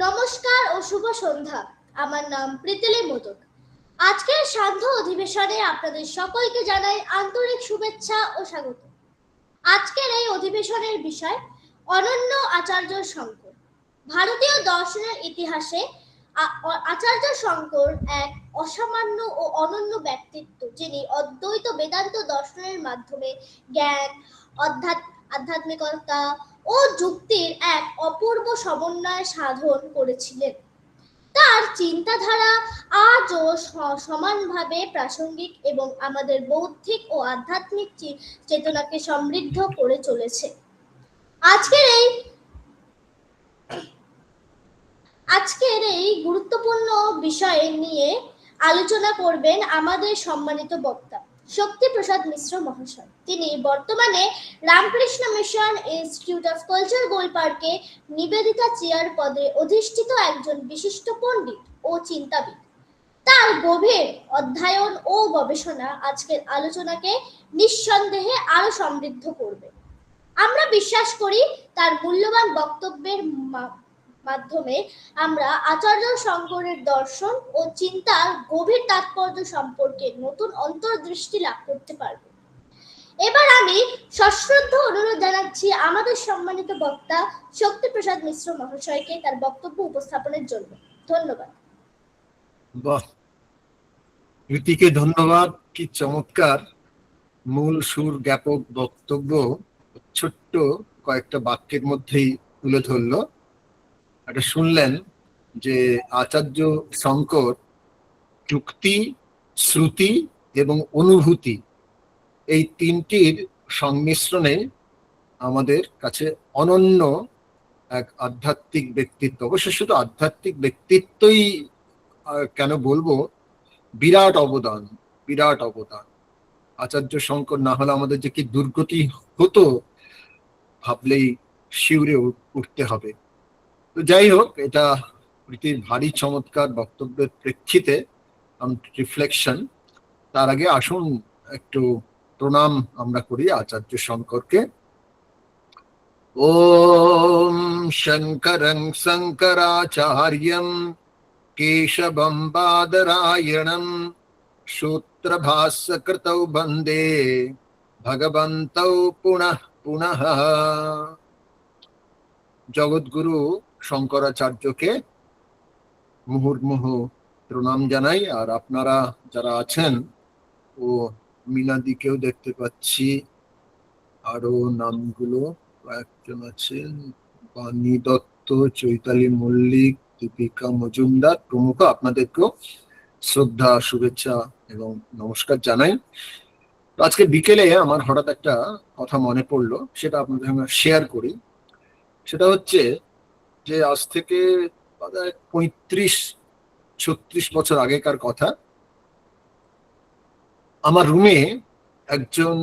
নমস্কার ও শুভ সন্ধ্যা। আমার নাম প্রীতিলি মোদক। আজকের সান্ধ্য অধিবেশনে আপনাদের সকলকে জানাই আন্তরিক শুভেচ্ছা ও স্বাগত। আজকের এই অধিবেশনের বিষয় অনন্য আচার্য শঙ্কর। ভারতীয় দর্শনের ইতিহাসে আচার্য শঙ্কর এক অসামান্য ও অনন্য ব্যক্তিত্ব, যিনি অদ্বৈত বেদান্ত দর্শনের মাধ্যমে জ্ঞান, আধ্যাত্মিকতা ও যুক্তির এক অপূর্ব সমন্বয় সাধন করেছিলেন। তার চিন্তাধারা আজও সমানভাবে প্রাসঙ্গিক এবং আমাদের বৌদ্ধিক ও আধ্যাত্মিক চেতনাকে সমৃদ্ধ করে চলেছে। আজকের এই গুরুত্বপূর্ণ বিষয় নিয়ে আলোচনা করবেন আমাদের সম্মানিত বক্তা শক্তিপ্রসাদ মিশ্র মহাশয়। তিনি বর্তমানে Ramakrishna mission institute of culture গোলপার্কে নিবেদিতা চেয়ার পদে অধিষ্ঠিত একজন বিশিষ্ট পণ্ডিত ও চিন্তাবিদ। তার গভীর অধ্যয়ন ও গবেষণা আজকের আলোচনাকে নিঃসন্দেহে আরো সমৃদ্ধ করবে। আমরা বিশ্বাস করি তার মূল্যবান বক্তব্যের মাধ্যমে আমরা আচার্য শঙ্করের দর্শন ও চিন্তার গভীর তাৎপর্য সম্পর্কে নতুন অন্তর্দৃষ্টি লাভ করতে পারব। এবার আমি সশ্রদ্ধ অনুরোধ জানাচ্ছি আমাদের সম্মানিত বক্তা শক্তিপ্রসাদ মিশ্র মহাশয়কে তার বক্তব্য উপস্থাপনের জন্য। ধন্যবাদ। বাহ, রীতিকে ধন্যবাদ। কি চমৎকার মূল সুর জ্ঞাপক বক্তব্য ছোট্ট কয়েকটা বাক্যের মধ্যেই তুলে ধরলো। এটা শুনলেন যে আচার্য শঙ্কর যুক্তি, শ্রুতি এবং অনুভূতি এই তিনটির সংমিশ্রণে আমাদের কাছে অনন্য এক আধ্যাত্মিক ব্যক্তিত্ব। অবশ্য শুধু আধ্যাত্মিক ব্যক্তিত্বই কেন বলবো, বিরাট অবদান, বিরাট অবদান। আচার্য শঙ্কর না হলে আমাদের যে কি দুর্গতি হতো ভাবলেই শিউরে উঠতে হবে। তো যাই হোক, এটা প্রীতির ভারী চমৎকার বক্তব্যের প্রেক্ষিতে রিফ্লেকশন। তার আগে আসুন একটু প্রণাম আমরা করি আচার্য শঙ্করকে। ওম শঙ্করং শঙ্করাচার্যম কেশবম বাদরায়ণম সূত্রভাষ্যকৃতৌ বন্দে ভগবন্তৌ পুনঃ পুনঃ। জগৎগুরু শঙ্করাচার্যকে মুহুর্মুহু প্রণাম জানাই। আর আপনারা যারা আছেন, ও মিনাদিকেও দেখতে পাচ্ছি, আরো নামগুলো কয়েকজন আছেন, বাণী দত্ত, চৈতালি মল্লিক, দীপিকা মজুমদার প্রমুখ, আপনাদেরকেও শ্রদ্ধা, শুভেচ্ছা এবং নমস্কার জানাই। আজকে বিকেলে আমার হঠাৎ একটা কথা মনে পড়লো, সেটা আপনাদের সঙ্গে শেয়ার করি। সেটা হচ্ছে যে আজ থেকে 35-36 বছর আগেকার কথা। আমার রুমে একজন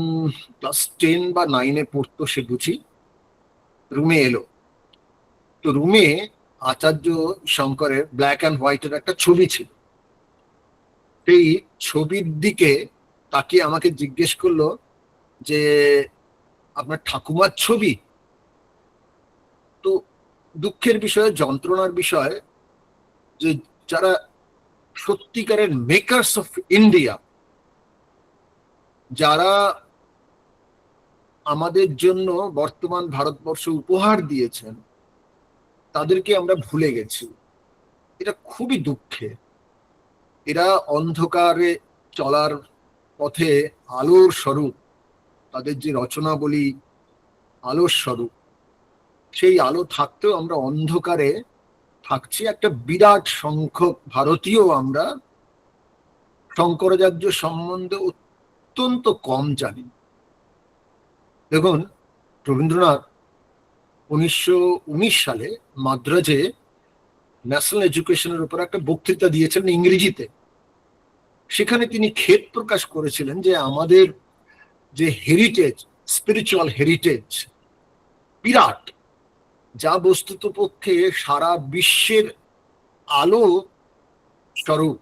ক্লাস 10 বা 9-এ পড়তো, সে বুঝি, রুমে এলো। তো রুমে আচার্য শঙ্করের ব্ল্যাক অ্যান্ড হোয়াইটের একটা ছবি ছিল। সেই ছবির দিকে তাকিয়ে আমাকে জিজ্ঞেস করলো যে আপনার ঠাকুমার ছবি? তো দুঃখের বিষয়, যন্ত্রণার বিষয় যে যারা সত্যিকারের মেকার্স অফ ইন্ডিয়া, যারা আমাদের জন্য বর্তমান ভারতবর্ষ উপহার দিয়েছেন, তাদেরকে আমরা ভুলে গেছি। এটা খুবই দুঃখের। এরা অন্ধকারে চলার পথে আলোর স্বরূপ, তাদের যে রচনাবলী আলোর স্বরূপ, সেই আলো থাকতেও আমরা অন্ধকারে থাকছি। একটা বিরাট সংখ্যক ভারতীয় আমরা শঙ্করাচার্য সম্বন্ধে অত্যন্ত কম জানি। দেখুন, রবীন্দ্রনাথ 1919 সালে মাদ্রাজে ন্যাশনাল এডুকেশনের উপর একটা বক্তৃতা দিয়েছিলেন ইংরেজিতে। সেখানে তিনি খেদ প্রকাশ করেছিলেন যে আমাদের যে হেরিটেজ, স্পিরিচুয়াল হেরিটেজ বিরাট, যা বস্তুতপক্ষে সারা বিশ্বের আলো স্বরূপ,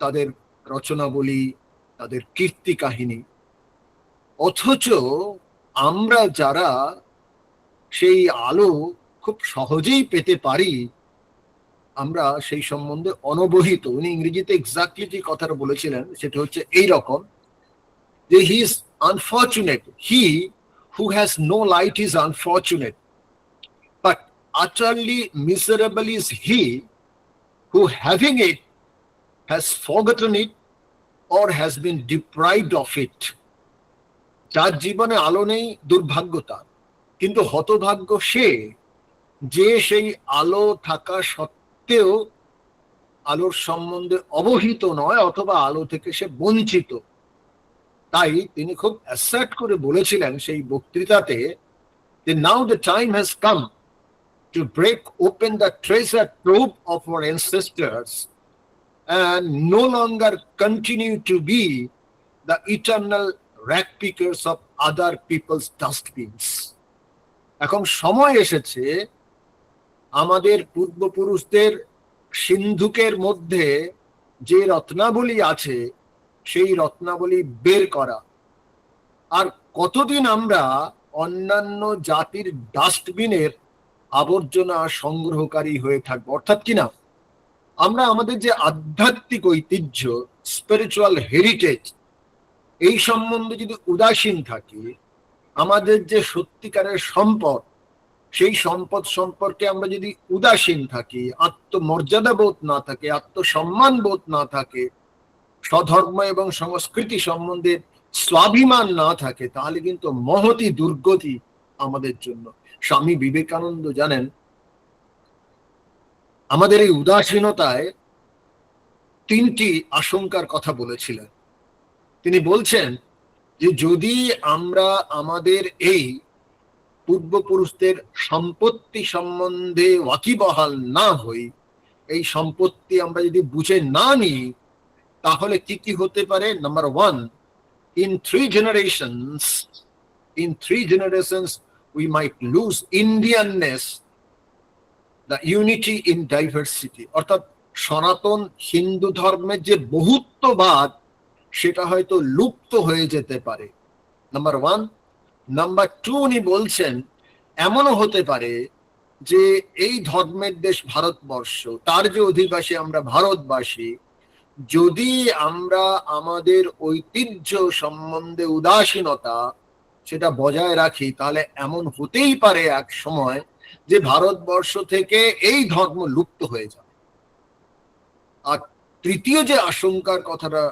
তাদের রচনাবলী, তাদের কীর্তি কাহিনী, অথচ আমরা যারা সেই আলো খুব সহজেই পেতে পারি, আমরা সেই সম্বন্ধে অনবহিত। উনি ইংরেজিতে এক্স্যাক্টলি যে কথাটা বলেছিলেন সেটা হচ্ছে এই রকম যে he is unfortunate, he who has no light is unfortunate, but utterly miserable is he who having it has forgotten it or has been deprived of it. যার জীবনে আলো নেই দুর্ভাগ্য তার, কিন্তু হতভাগ্য সে যে সেই আলো থাকা সত্ত্বেও আলোর সম্বন্ধে অবহিত নয় অথবা আলো থেকে সে বঞ্চিত। তাই তিনি খুব অ্যাসার্ট করে বলেছিলেন সেই বক্তৃতাতে যে now the time has come to break open the treasure trove of our ancestors and no longer continue to be the eternal rag pickers of other people's dustbins. এখন সময় এসেছে আমাদের পূর্বপুরুষদের সিন্ধুকের মধ্যে যে রত্নাবলী আছে সেই রত্নাবলী বের করা। আর কতদিন আমরা অন্যান্য জাতির ডাস্টবিনের আবর্জনা সংগ্রহকারী হয়ে থাকবো? অর্থাৎ কিনা আমরা আমাদের যে আধ্যাত্মিক ঐতিহ্য, স্পিরিচুয়াল হেরিটেজ, এই সম্বন্ধে যদি উদাসীন থাকি, আমাদের যে সত্যিকারের সম্পদ, সেই সম্পদ সম্পর্কে আমরা যদি উদাসীন থাকি, আত্মমর্যাদা বোধ না থাকে, আত্মসম্মান বোধ না থাকে, স্বধর্ম এবং সংস্কৃতি সম্বন্ধে স্বাভিমান না থাকে, তাহলে কিন্তু মহতি দুর্গতি আমাদের জন্য। স্বামী বিবেকানন্দ জানেন আমাদের এই উদাসীনতায় তিনটি আশঙ্কার কথা বলেছিলেন। তিনি বলছেন যে যদি আমরা আমাদের এই পূর্বপুরুষদের সম্পত্তি সম্বন্ধে ওয়াকিবহাল না হই, এই সম্পত্তি আমরা যদি বুঝে না নিই, তাহলে কি কি হতে পারে? Number one, in three generations we might lose Indianness, the unity in diversity. অর্থাৎ সনাতন হিন্দু ধর্মের যে বহুত্ববাদ সেটা হয়তো লুপ্ত হয়ে যেতে পারে, নাম্বার ওয়ান। নাম্বার টু, উনি বলছেন এমনও হতে পারে যে এই ধর্মের দেশ ভারতবর্ষ, তার যে অধিবাসী আমরা ভারতবাসী, যদি আমরা আমাদের ঐতিহ্য সম্বন্ধে উদাসীনতা সেটা বজায় রাখি, তাহলে এমন হতেই পারে এক সময় যে ভারতবর্ষ থেকে এই ধর্ম লুপ্ত হয়ে যাবে। আর তৃতীয় যে আশঙ্কার কথাটা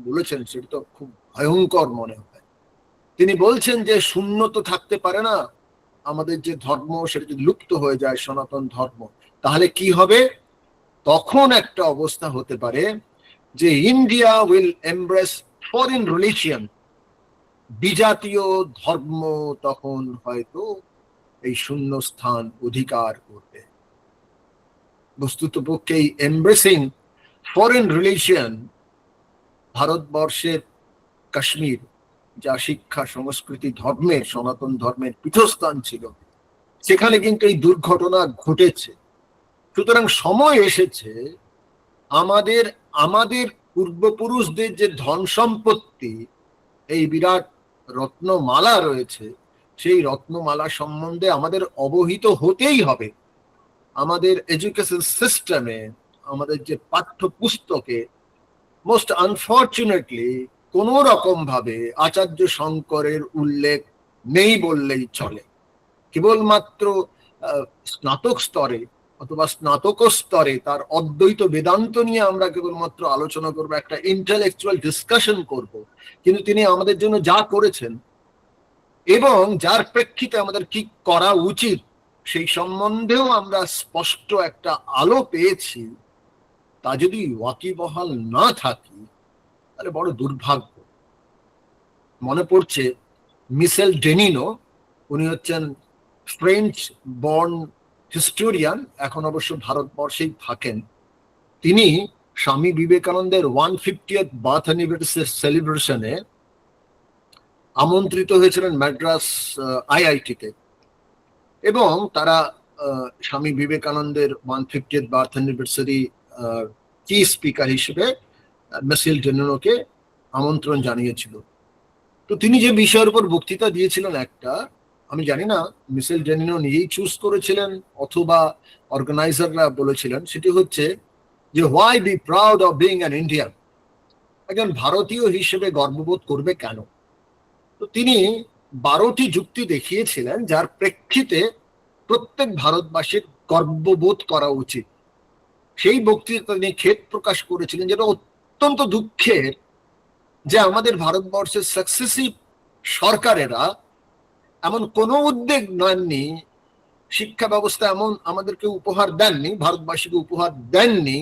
বলেছেন সেটা তো খুব ভয়ঙ্কর মনে হয়। তিনি বলছেন যে শূন্য তো থাকতে পারে না, আমাদের যে ধর্ম সেটা যদি লুপ্ত হয়ে যায়, সনাতন ধর্ম, তাহলে কি হবে? তখন একটা অবস্থা হতে পারে যে India will embrace foreign religion, বিজাতীয় ধর্ম তখন হয়তো এই শূন্য স্থান অধিকার করবে। বস্তুত পক্ষে এই এমব্রেসিং ফরেন রিলিজিয়ন, ভারতবর্ষের কাশ্মীর যা শিক্ষা সংস্কৃতি ধর্মের, সনাতন ধর্মের পীঠস্থান ছিল, সেখানে কিন্তু এই দুর্ঘটনা ঘটেছে। সুতরাং সময় এসেছে আমাদের আমাদের পূর্বপুরুষদের যে ধন সম্পত্তি, এই বিরাট রত্নমালা রয়েছে, সেই রত্নমালা সম্বন্ধে আমাদের অবহিত হতেই হবে। আমাদের এডুকেশন সিস্টেমে, আমাদের যে পাঠ্যপুস্তকে মোস্ট আনফর্চুনেটলি কোন রকম ভাবে আচার্য শঙ্করের উল্লেখ নেই বললেই চলে। কেবলমাত্র স্নাতক স্তরে অথবা স্নাতক স্তরে তার অদ্বৈত বেদান্ত নিয়ে আমরা কেবলমাত্র আলোচনা করবো, একটা ইন্টেলেকচুয়াল ডিসকাশন করব, কিন্তু তিনি আমাদের জন্য যা করেছেন এবং যার প্রেক্ষিতে আমাদের কি করা উচিত সেই সম্বন্ধেও আমরা স্পষ্ট একটা আলো পেয়েছি। তা যদি ওয়াকিবহাল না থাকি তাহলে বড় দুর্ভাগ্য। মনে পড়ছে মিশেল ডেনিনো, উনি হচ্ছেন ফ্রেঞ্চ বর্ন হিস্টোরিয়ান, এখন অবশ্য ভারতবর্ষেই থাকেন। তিনি স্বামী বিবেকানন্দের 150th বার্থ অ্যানিভার্সারি সেলিব্রেশনে আমন্ত্রিত হয়েছিলেন ম্যাড্রাস আইআইটিতে, এবং তারা স্বামী বিবেকানন্দের 150th বার্থ অ্যানিভার্সারি কি স্পিকার হিসেবে মিশেল ডেনিনোকে আমন্ত্রণ জানিয়েছিল। তো তিনি যে বিষয়ের উপর বক্তৃতা দিয়েছিলেন একটা, আমি জানি না মিশেল ডেনিনো নিজেই চুজ করেছিলেন অথবা অর্গানাইজাররা বলেছিলেন, সেটি হচ্ছে যে why be proud of being an Indian, একজন ভারতীয় হিসেবে গর্ববোধ করবে কেন। তো তিনি 12টি যুক্তি দেখিয়েছিলেন যার প্রেক্ষিতে প্রত্যেক ভারতবাসীর গর্ববোধ করা উচিত। সেই বক্তৃতা তিনি খেদ প্রকাশ করেছিলেন, যেটা অত্যন্ত দুঃখের যে আমাদের ভারতবর্ষের সাকসেসিভ সরকারেরা এমন কোনো উদ্যোগ নেননি, শিক্ষা ব্যবস্থা এমন আমাদেরকে উপহার দেননি, ভারতবাসীকে উপহার দেননি,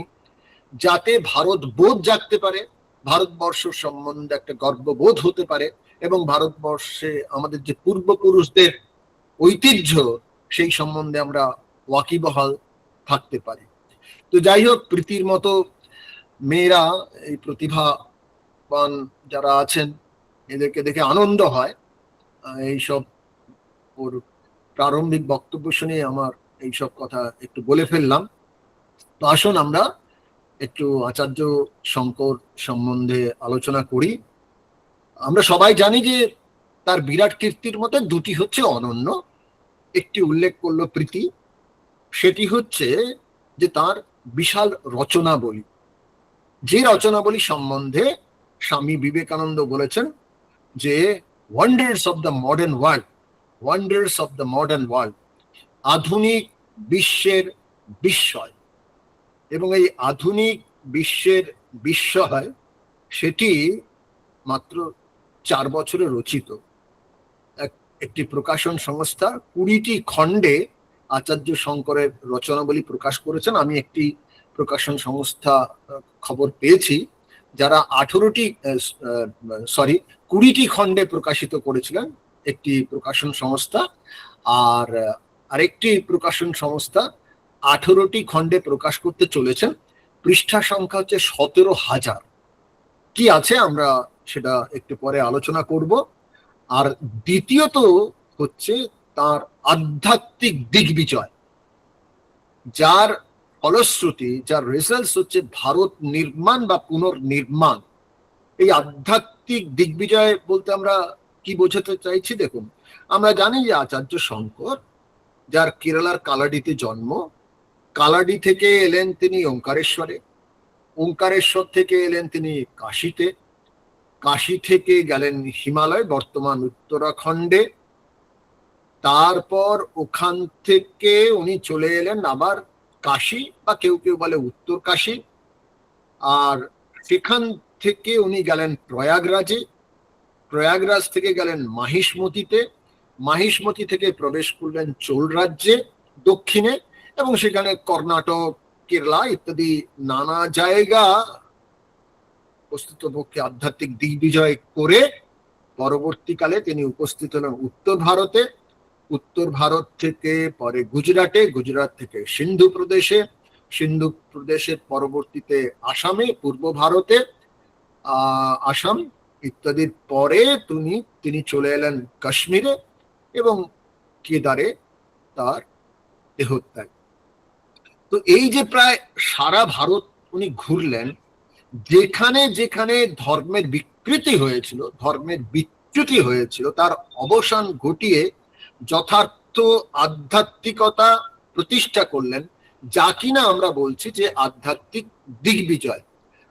যাতে ভারত বোধ জাগতে পারে, ভারতবর্ষ সম্বন্ধে একটা গর্ববোধ হতে পারে, এবং ভারতবর্ষে আমাদের যে পূর্বপুরুষদের ঐতিহ্য সেই সম্বন্ধে আমরা ওয়াকিবহাল থাকতে পারি। তো যাই হোক, প্রীতির মতো মেয়েরা, এই প্রতিভাবান যারা আছেন, এদেরকে দেখে আনন্দ হয়। এইসব ওর প্রারম্ভিক বক্তব্য শুনে আমার এইসব কথা একটু বলে ফেললাম। তো আসুন আমরা একটু আচার্য শঙ্কর সম্বন্ধে আলোচনা করি। আমরা সবাই জানি যে তার বিরাট কীর্তির মধ্যে দুটি হচ্ছে অনন্য। একটি উল্লেখ করলো প্রীতি, সেটি হচ্ছে যে তার বিশাল রচনাবলী, যে রচনাবলী সম্বন্ধে স্বামী বিবেকানন্দ বলেছেন যে wonders of the modern world, wonders of the modern world, আধুনিক বিশ্বের বিস্ময়। এবং এই আধুনিক বিশ্বের বিস্ময় সেটি মাত্র 4 বছরে রচিত। একটি প্রকাশন সংস্থা 20টি খণ্ডে আচার্য শঙ্করের রচনাবলী প্রকাশ করেছেন। আমি একটি প্রকাশন সংস্থা খবর পেয়েছি যারা 20টি খণ্ডে প্রকাশিত করেছিলেন, একটি প্রকাশন সংস্থা। আর আরেকটি প্রকাশন সংস্থা 18টি খণ্ডে প্রকাশ করতে চলেছেন। পৃষ্ঠা সংখ্যা হচ্ছে 17,000। কি আছে আমরা সেটা একটু পরে আলোচনা করব। আর দ্বিতীয়ত হচ্ছে তার আধ্যাত্মিক দিগ্বিজয়, যার ফলশ্রুতি, যার রেজাল্টস হচ্ছে ভারত নির্মাণ বা পুনর্নির্মাণ। এই আধ্যাত্মিক দিগ্বিজয় বলতে আমরা কি বোঝাতে চাইছি? দেখুন, আমরা জানি যে আচার্য শঙ্কর, যার কেরালার কালাডিতে জন্ম, কালাডি থেকে এলেন তিনি ওঙ্কারেশ্বরে, ওঙ্কারেশ্বর থেকে এলেন তিনি কাশীতে, কাশী থেকে গেলেন হিমালয়, বর্তমান উত্তরাখণ্ডে। তারপর ওখান থেকে উনি চলে এলেন আবার কাশী, বা কেউ কেউ বলে উত্তর কাশী। আর সেখান থেকে উনি গেলেন প্রয়াগরাজে, প্রয়াগরাজ থেকে গেলেন মাহিষ্মতিতে, মাহিষ্মতি থেকে প্রবেশ করলেন চোল রাজ্যে দক্ষিণে, এবং সেখানে কর্ণাটক, কেরালা ইত্যাদি নানা জায়গা প্রস্তুতপক্ষে আধ্যাত্মিক দিগ্বিজয় করে পরবর্তীকালে তিনি উপস্থিত হলেন উত্তর ভারতে। উত্তর ভারত থেকে পরে গুজরাটে, গুজরাট থেকে সিন্ধু প্রদেশে, সিন্ধু প্রদেশের পরবর্তীতে আসামে, পূর্ব ভারতে আসাম ইত্যাদির পরে তিনি চলে এলেন কাশ্মীরে এবং কেদারে তার দেহত্যাগ। তো এই যে প্রায় সারা ভারত উনি ঘুরলেন, যেখানে যেখানে ধর্মের বিকৃতি হয়েছিল, ধর্মের বিচ্যুতি হয়েছিল, তার অবসান ঘটিয়ে যথার্থ আধ্যাত্মিকতা প্রতিষ্ঠা করলেন, যা কিনা আমরা বলছি যে আধ্যাত্মিক দিগ্বিজয়।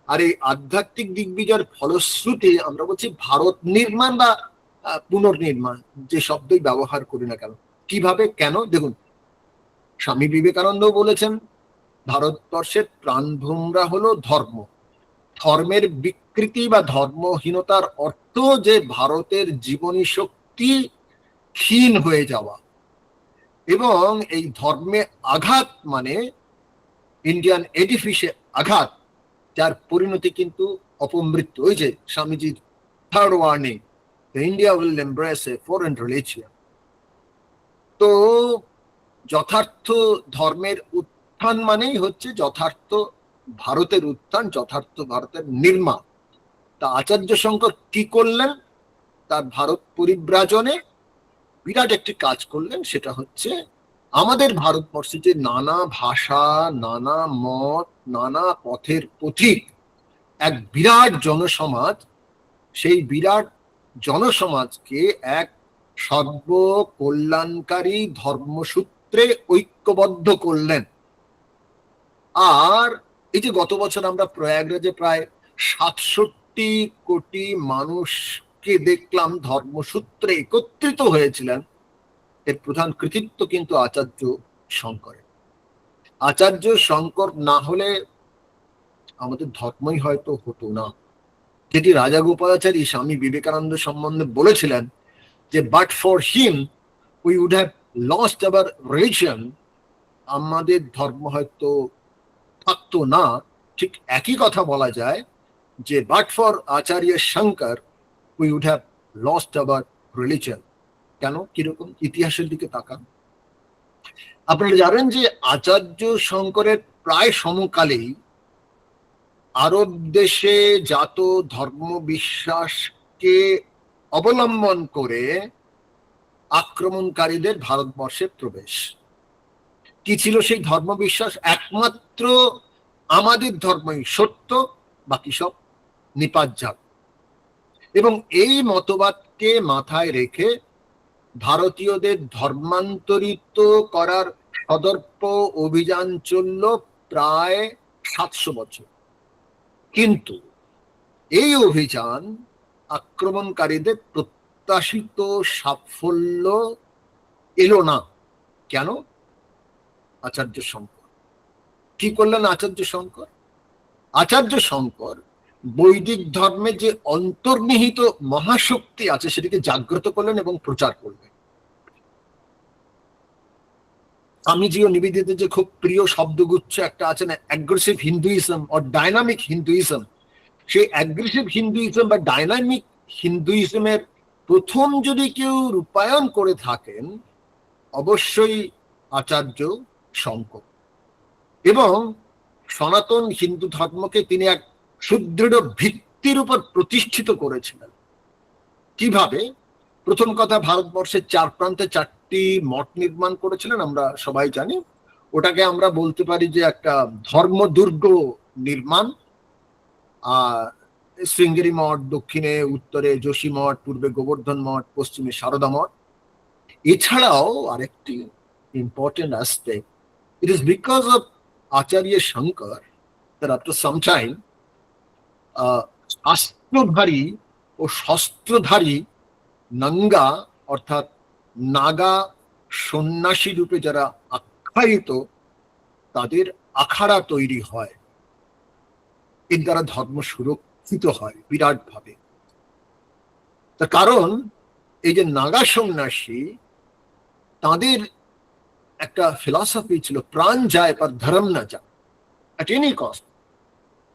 আর এই আধ্যাত্মিক দিগ্বিজয়ের ফলশ্রুতি আমরা বলছি ভারত নির্মাণ বা পুনর্নির্মাণ, যে শব্দই ব্যবহার করি না কেন। কিভাবে, কেন? দেখুন, স্বামী বিবেকানন্দ বলেছেন ভারতবর্ষের প্রাণভূমরা হলো ধর্ম। ধর্মের বিকৃতি বা ধর্মহীনতার অর্থ যে ভারতের জীবনী শক্তি ক্ষীণ হয়ে যাওয়া, এবং এই ধর্মে আঘাত মানে ইন্ডিয়ান এডিফিসে আঘাত, যার পরিণতি কিন্তু অপমৃত্যু। ওই যে স্বামীজির third warning, India will embrace A foreign religion. তো যথার্থ ধর্মের উত্থান মানেই হচ্ছে যথার্থ ভারতের উত্থান, যথার্থ ভারতের নির্মাণ। তা আচার্য শঙ্কর কি করলেন? তার ভারত পরিব্রাজনে বিরাট একটি কাজ করলেন। সেটা হচ্ছে আমাদের ভারতবর্ষে যে নানা ভাষা, নানা মত, নানা পথের পথিক এক বিরাট জনসমাজ, সেই বিরাট জনসমাজকে এক সর্বকল্যাণকারী ধর্মসূত্রে ঐক্যবদ্ধ করলেন। আর এই যে গত বছর আমরা প্রয়াগরাজে প্রায় 67 কোটি মানুষকে দেখলাম ধর্মসূত্রে একত্রিত হয়েছিলেন, এর প্রধান কৃতিত্ব কিন্তু আচার্য শঙ্করের। আচার্য শঙ্কর না হলে আমাদের ধর্মই হয়তো হতো না। যেটি রাজাগোপালাচারী স্বামী বিবেকানন্দ সম্বন্ধে বলেছিলেন যে but for him we would have lost our religion, আমাদের ধর্ম হয়তো থাকতো না। ঠিক একই কথা বলা যায় যে but for Acharya Shankar we would have lost our religion. কেন? কিরকম? ইতিহাসের দিকে তাকান। আপনারা জানেন যে আচার্য শঙ্করের প্রায় সমকালেই আরব দেশে জাত ধর্ম বিশ্বাসকে অবলম্বন করে আক্রমণকারীদের ভারতবর্ষে প্রবেশ। কি ছিল সেই ধর্ম বিশ্বাস? একমাত্র আমাদের ধর্মই সত্য, বাকি সব নিপাজ্জাত। এবং এই মতবাদকে মাথায় রেখে ভারতীয়দের ধর্মান্তরিত করার সদর্প অভিযান চলল প্রায় 700 বছর। কিন্তু এই অভিযান আক্রমণকারীদের প্রত্যাশিত সাফল্য এলো না। কেন? আচার্য শঙ্কর কি করলেন? আচার্য শঙ্কর বৈদিক ধর্মে যে অন্তর্নিহিত মহাশক্তি আছে সেটিকে জাগ্রত করলেন এবং প্রচার করলেন। স্বামীজি ও নিবেদিত যে খুব প্রিয় শব্দগুচ্ছ একটা আছে না, aggressive Hinduism or dynamic Hinduism, সেই অ্যাগ্রেসিভ হিন্দুইজম বা ডাইনামিক হিন্দুইজমের প্রথম যদি কেউ রূপায়ণ করে থাকেন অবশ্যই আচার্য শঙ্কর। এবং সনাতন হিন্দু ধর্মকে তিনি এক সুদৃঢ় ভিত্তির উপর প্রতিষ্ঠিত করেছিলেন। কিভাবে? প্রথম কথা, ভারতবর্ষের 4 প্রান্তে 4টি মঠ নির্মাণ করেছিলেন, আমরা সবাই জানি। ওটাকে আমরা বলতে পারি যে একটা ধর্মদুর্গ নির্মাণ। শৃঙ্গেরি মঠ, দক্ষিণে উত্তরে যোশী মঠ, পূর্বে গোবর্ধন মঠ, পশ্চিমে সারদা মঠ। এছাড়াও আরেকটি important aspect, it is because of Acharya Shankar that after some time শাস্ত্রধারী ও শস্ত্রধারী নাঙ্গা অর্থাৎ নাগা সন্ন্যাসী রূপে যারা আখ্যায়িত তাদের আখাড়া তৈরি হয়। এর দ্বারা ধর্ম সুরক্ষিত হয় বিরাট ভাবে। তার কারণ এই যে নাগা সন্ন্যাসী, তাদের একটা ফিলসফি ছিল প্রাণ যায় পর ধর্ম না যায়। At any cost,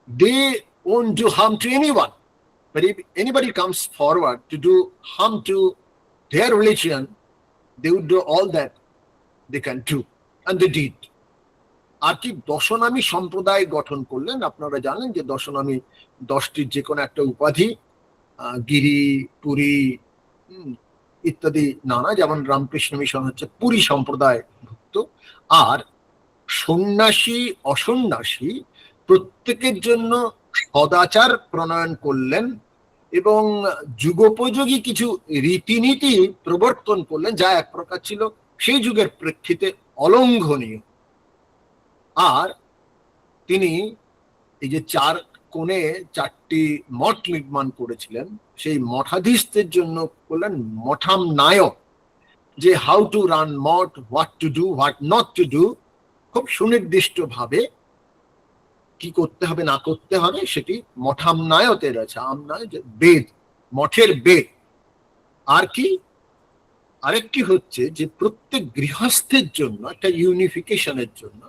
they won't do harm to anyone. But if anybody comes forward to do harm to their religion, they would do all that they can do. And they did. আর কি দশনামী সম্প্রদায় গঠন করলেন। আপনারা জানেন যে দশনামী 10টির যে কোনো একটা উপাধি, গিরি, পুরী ইত্যাদি নানা, যেমন রামকৃষ্ণ মিশন হচ্ছে পুরী সম্প্রদায় ভুক্ত। আর সন্ন্যাসী অসন্ন্যাসী প্রত্যেকের জন্য সদাচার প্রণয়ন করলেন এবং যুগোপযোগী কিছু রীতিনীতি প্রবর্তন করলেন, যা এক প্রকার ছিল সেই যুগের প্রেক্ষিতে অলঙ্ঘনীয়। আর তিনি এই যে 4 কোণে 4টি মঠ নির্মাণ করেছিলেন, সেই মঠাধীশদের জন্য করলেন মঠাম নায়ক, যে how to run Math, what to do, what not to do, খুব সুনির্দিষ্ট ভাবে কি করতে হবে না করতে হবে সেটি মঠামনায়তের আছে। আমনায় যে বেদ, মঠের বেদ। আর কি আরেকটি হচ্ছে যে প্রত্যেক গৃহস্থের জন্য একটা ইউনিফিকেশনের জন্য,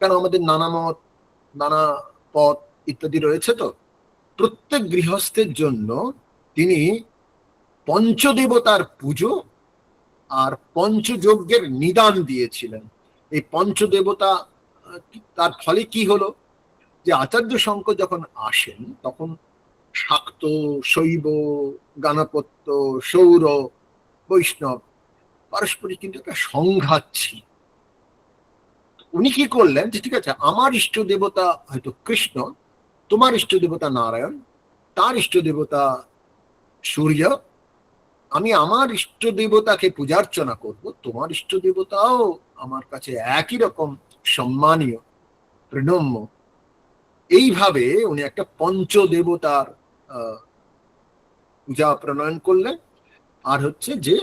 কারণ আমাদের নানা মত, নানা পথ ইত্যাদি রয়েছে, তো প্রত্যেক গৃহস্থের জন্য তিনি পঞ্চদেবতার পুজো আর পঞ্চযজ্ঞের নিদান দিয়েছিলেন। এই পঞ্চদেবতা, তার ফলে কি হলো যে আচার্য শঙ্কর যখন আসেন তখন শাক্ত, শৈব, গাণপত্য, সৌর, বৈষ্ণব পারস্পরিক কিন্তু একটা সংঘাত ছিল। উনি কি করলেন যে ঠিক আছে, আমার ইষ্ট দেবতা হয়তো কৃষ্ণ, তোমার ইষ্ট দেবতা নারায়ণ, তার ইষ্ট দেবতা সূর্য, আমি আমার ইষ্ট দেবতাকে পূজার্চনা করব, তোমার ইষ্ট দেবতাও আমার কাছে একই রকম সম্মানীয়, প্রণম্য। এইভাবে উনি একটা পঞ্চদেবতার পূজা প্রণয়ন করলেন। আর হচ্ছে যে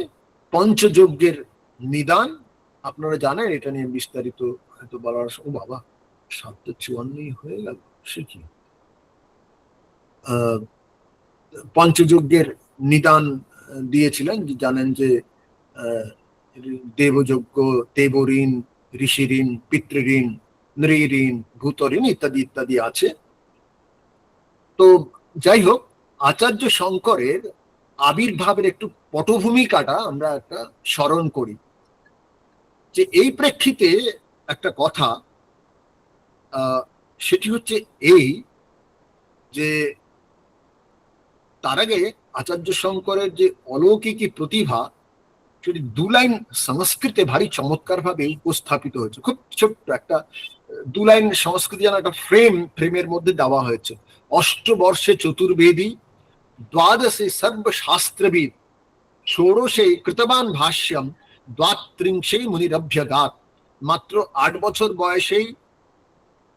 পঞ্চযজ্ঞের নিদান, আপনারা জানেন এটা নিয়ে বিস্তারিত হয়তো বলার, ও বাবা 7:54 হয়ে গেল, সে কি পঞ্চযজ্ঞের নিদান দিয়েছিলেন। জানেন যে দেবযজ্ঞ, দেবঋণ, ঋষিঋণ, পিতৃঋণ, নৃঋণ, ভূতঋণ ইত্যাদি ইত্যাদি আছে। তো যাই হোক, আচার্য শঙ্করের আবির্ভাবের একটু পটভূমিকাটা আমরা একটা স্মরণ করি। যে এই প্রেক্ষিতে একটা কথা, সেটি হচ্ছে এই যে তার আগে আচার্য শঙ্করের যে অলৌকিক প্রতিভা, সেটি 2 লাইন সংস্কৃতে ভারী চমৎকার ভাবে উপস্থাপিত হয়েছে। খুব ছোট্ট একটা 2 লাইন সংস্কৃতি যেন একটা ফ্রেমের মধ্যে দেওয়া হয়েছে। অষ্টবর্ষে চতুর্বেদী, দ্বাদশে সর্বশাস্ত্রবিদ, ষোড়শে কৃতবান ভাষ্যম, দ্বাত্রিংশে মুনিরভ্যগাত। মাত্র 8 বছর বয়সেই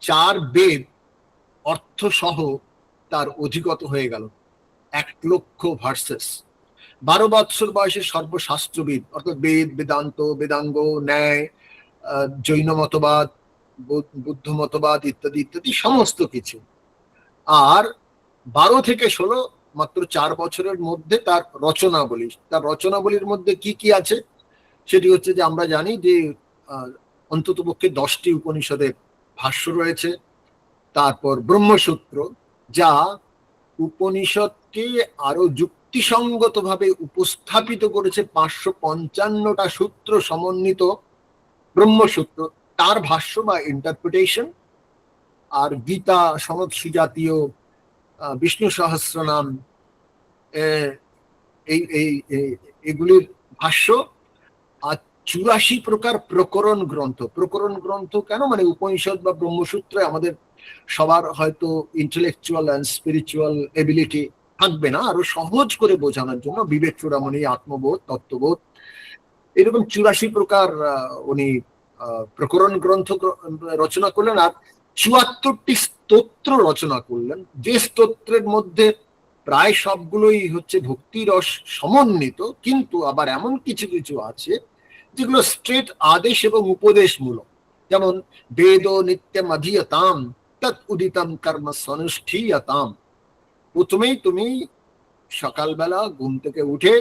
4 বেদ অর্থ সহ তার অধিগত হয়ে গেল, 1 লক্ষ ভার্সেস। 12 বৎসর বয়সে সর্বশাস্ত্রবিদ, অর্থাৎ বেদ, বেদান্ত, বেদাঙ্গ, ন্যায়, জৈন মতবাদ, বুদ্ধ মতবাদ ইত্যাদি ইত্যাদি সমস্ত কিছু। আর 12 থেকে 16, মাত্র 4 বছরের মধ্যে তার রচনাবলী। তার রচনাবলীর মধ্যে কি কি আছে সেটি হচ্ছে যে আমরা জানি যে অন্তত পক্ষে 10টি উপনিষদের ভাষ্য রয়েছে। তারপর ব্রহ্মসূত্র, যা উপনিষদকে আরো যুক্তিসঙ্গত ভাবে উপস্থাপিত করেছে। 555টা সূত্র সমন্বিত ব্রহ্মসূত্র, তার ভাষ্য বা ইন্টারপ্রিটেশন। আর গীতা, সনদ সুজাতীয়, বিষ্ণু সহস্রনাম, এগুলির ভাষ্য। আর 84 প্রকার প্রকরণ গ্রন্থ। প্রকরণ গ্রন্থ কেন, মানে উপনিষদ বা ব্রহ্মসূত্রে আমাদের সবার হয়তো ইন্টেলেকচুয়াল অ্যান্ড স্পিরিচুয়াল এবিলিটি থাকবে না, আরো সহজ করে বোঝানোর জন্য বিবেক চূড়ামণি, আত্মবোধ, তত্ত্ববোধ, এরকম 84 প্রকার উনি প্রকরণ গ্রন্থ রচনা করলেন। আর 74টি স্তোত্র রচনা করলেন, যে স্তোত্রের মধ্যে প্রায় সবগুলোই হচ্ছে ভক্তি রস সমন্বিত, কিন্তু আবার এমন কিছু কিছু আছে যেগুলো স্ট্রেট আদেশ এবং উপদেশমূলক। যেমন বেদ নিত্যম অধীয়তাম তৎ উদিতম কর্ম সনুষ্ঠীয়তাম। প্রথমেই তুমি সকালবেলা ঘুম থেকে উঠে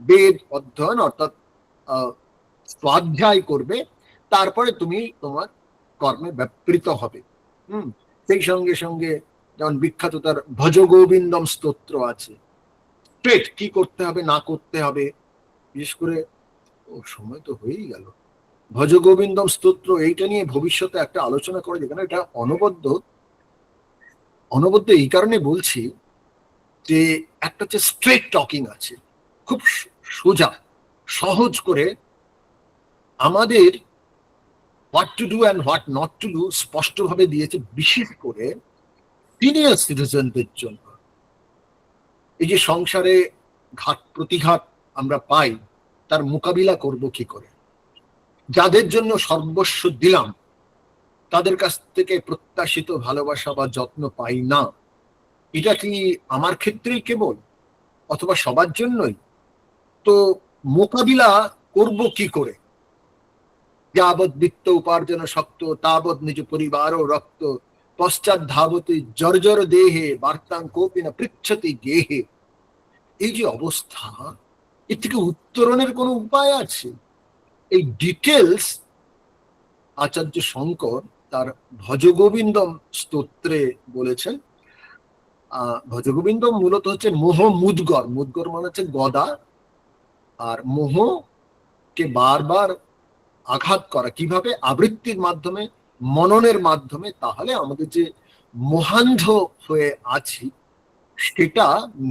বেদ অধ্যয়ন অর্থাৎ স্বাধ্যায় করবে, তারপরে তুমি তোমার কর্মে ব্যাপৃত হবে। সেই সঙ্গে সঙ্গে যেমন বিখ্যাত তার ভজ গোবিন্দম স্তোত্র আছে, স্ট্রেট কি করতে হবে না করতে হবে। বিশেষ করে সময় তো হয়েই গেল, ভজ গোবিন্দম স্তোত্র, এইটা নিয়ে ভবিষ্যতে একটা আলোচনা করে, যেখানে এটা অনবদ্য এই কারণে বলছি যে একটা হচ্ছে স্ট্রেট টকিং আছে, খুব সোজা সহজ করে আমাদের what to do and what not to do স্পষ্টভাবে দিয়েছে, বিশেষ করে সিনিয়র সিটিজেনদের জন্য। এই যে সংসারে ঘাত প্রতিঘাত আমরা পাই, তার মোকাবিলা করব কি করে, যাদের জন্য সর্বস্ব দিলাম তাদের কাছ থেকে প্রত্যাশিত ভালোবাসা বা যত্ন পাই না, এটা কি আমার ক্ষেত্রেই কেবল, অথবা সবার জন্যই? তো মোকাবিলা করব কি করে? যাবৎ বিত্ত উপার্জন শক্ত, তাবৎ নিজ পরিবার ও রক্ত, পশ্চাৎ ধাবতী জর্জর দেহে, বার্তাং কোপি না পৃচ্ছতি গেহে। এই যে অবস্থা, এর থেকে উত্তরণের কোনো উপায় আছে? এই ডিটেলস আচার্য শঙ্কর তার ভজগোবিন্দম স্তোত্রে বলেছেন। ভজগোবিন্দম মূলত হচ্ছে মোহ মুদগর, মুদগর মানে হচ্ছে গদা, আর মোহকে বারবার আঘাত করা। কিভাবে? আবৃত্তির মাধ্যমে, মননের মাধ্যমে। তাহলে আমাদের যে মোহান্ধ হয়ে আছি সেটা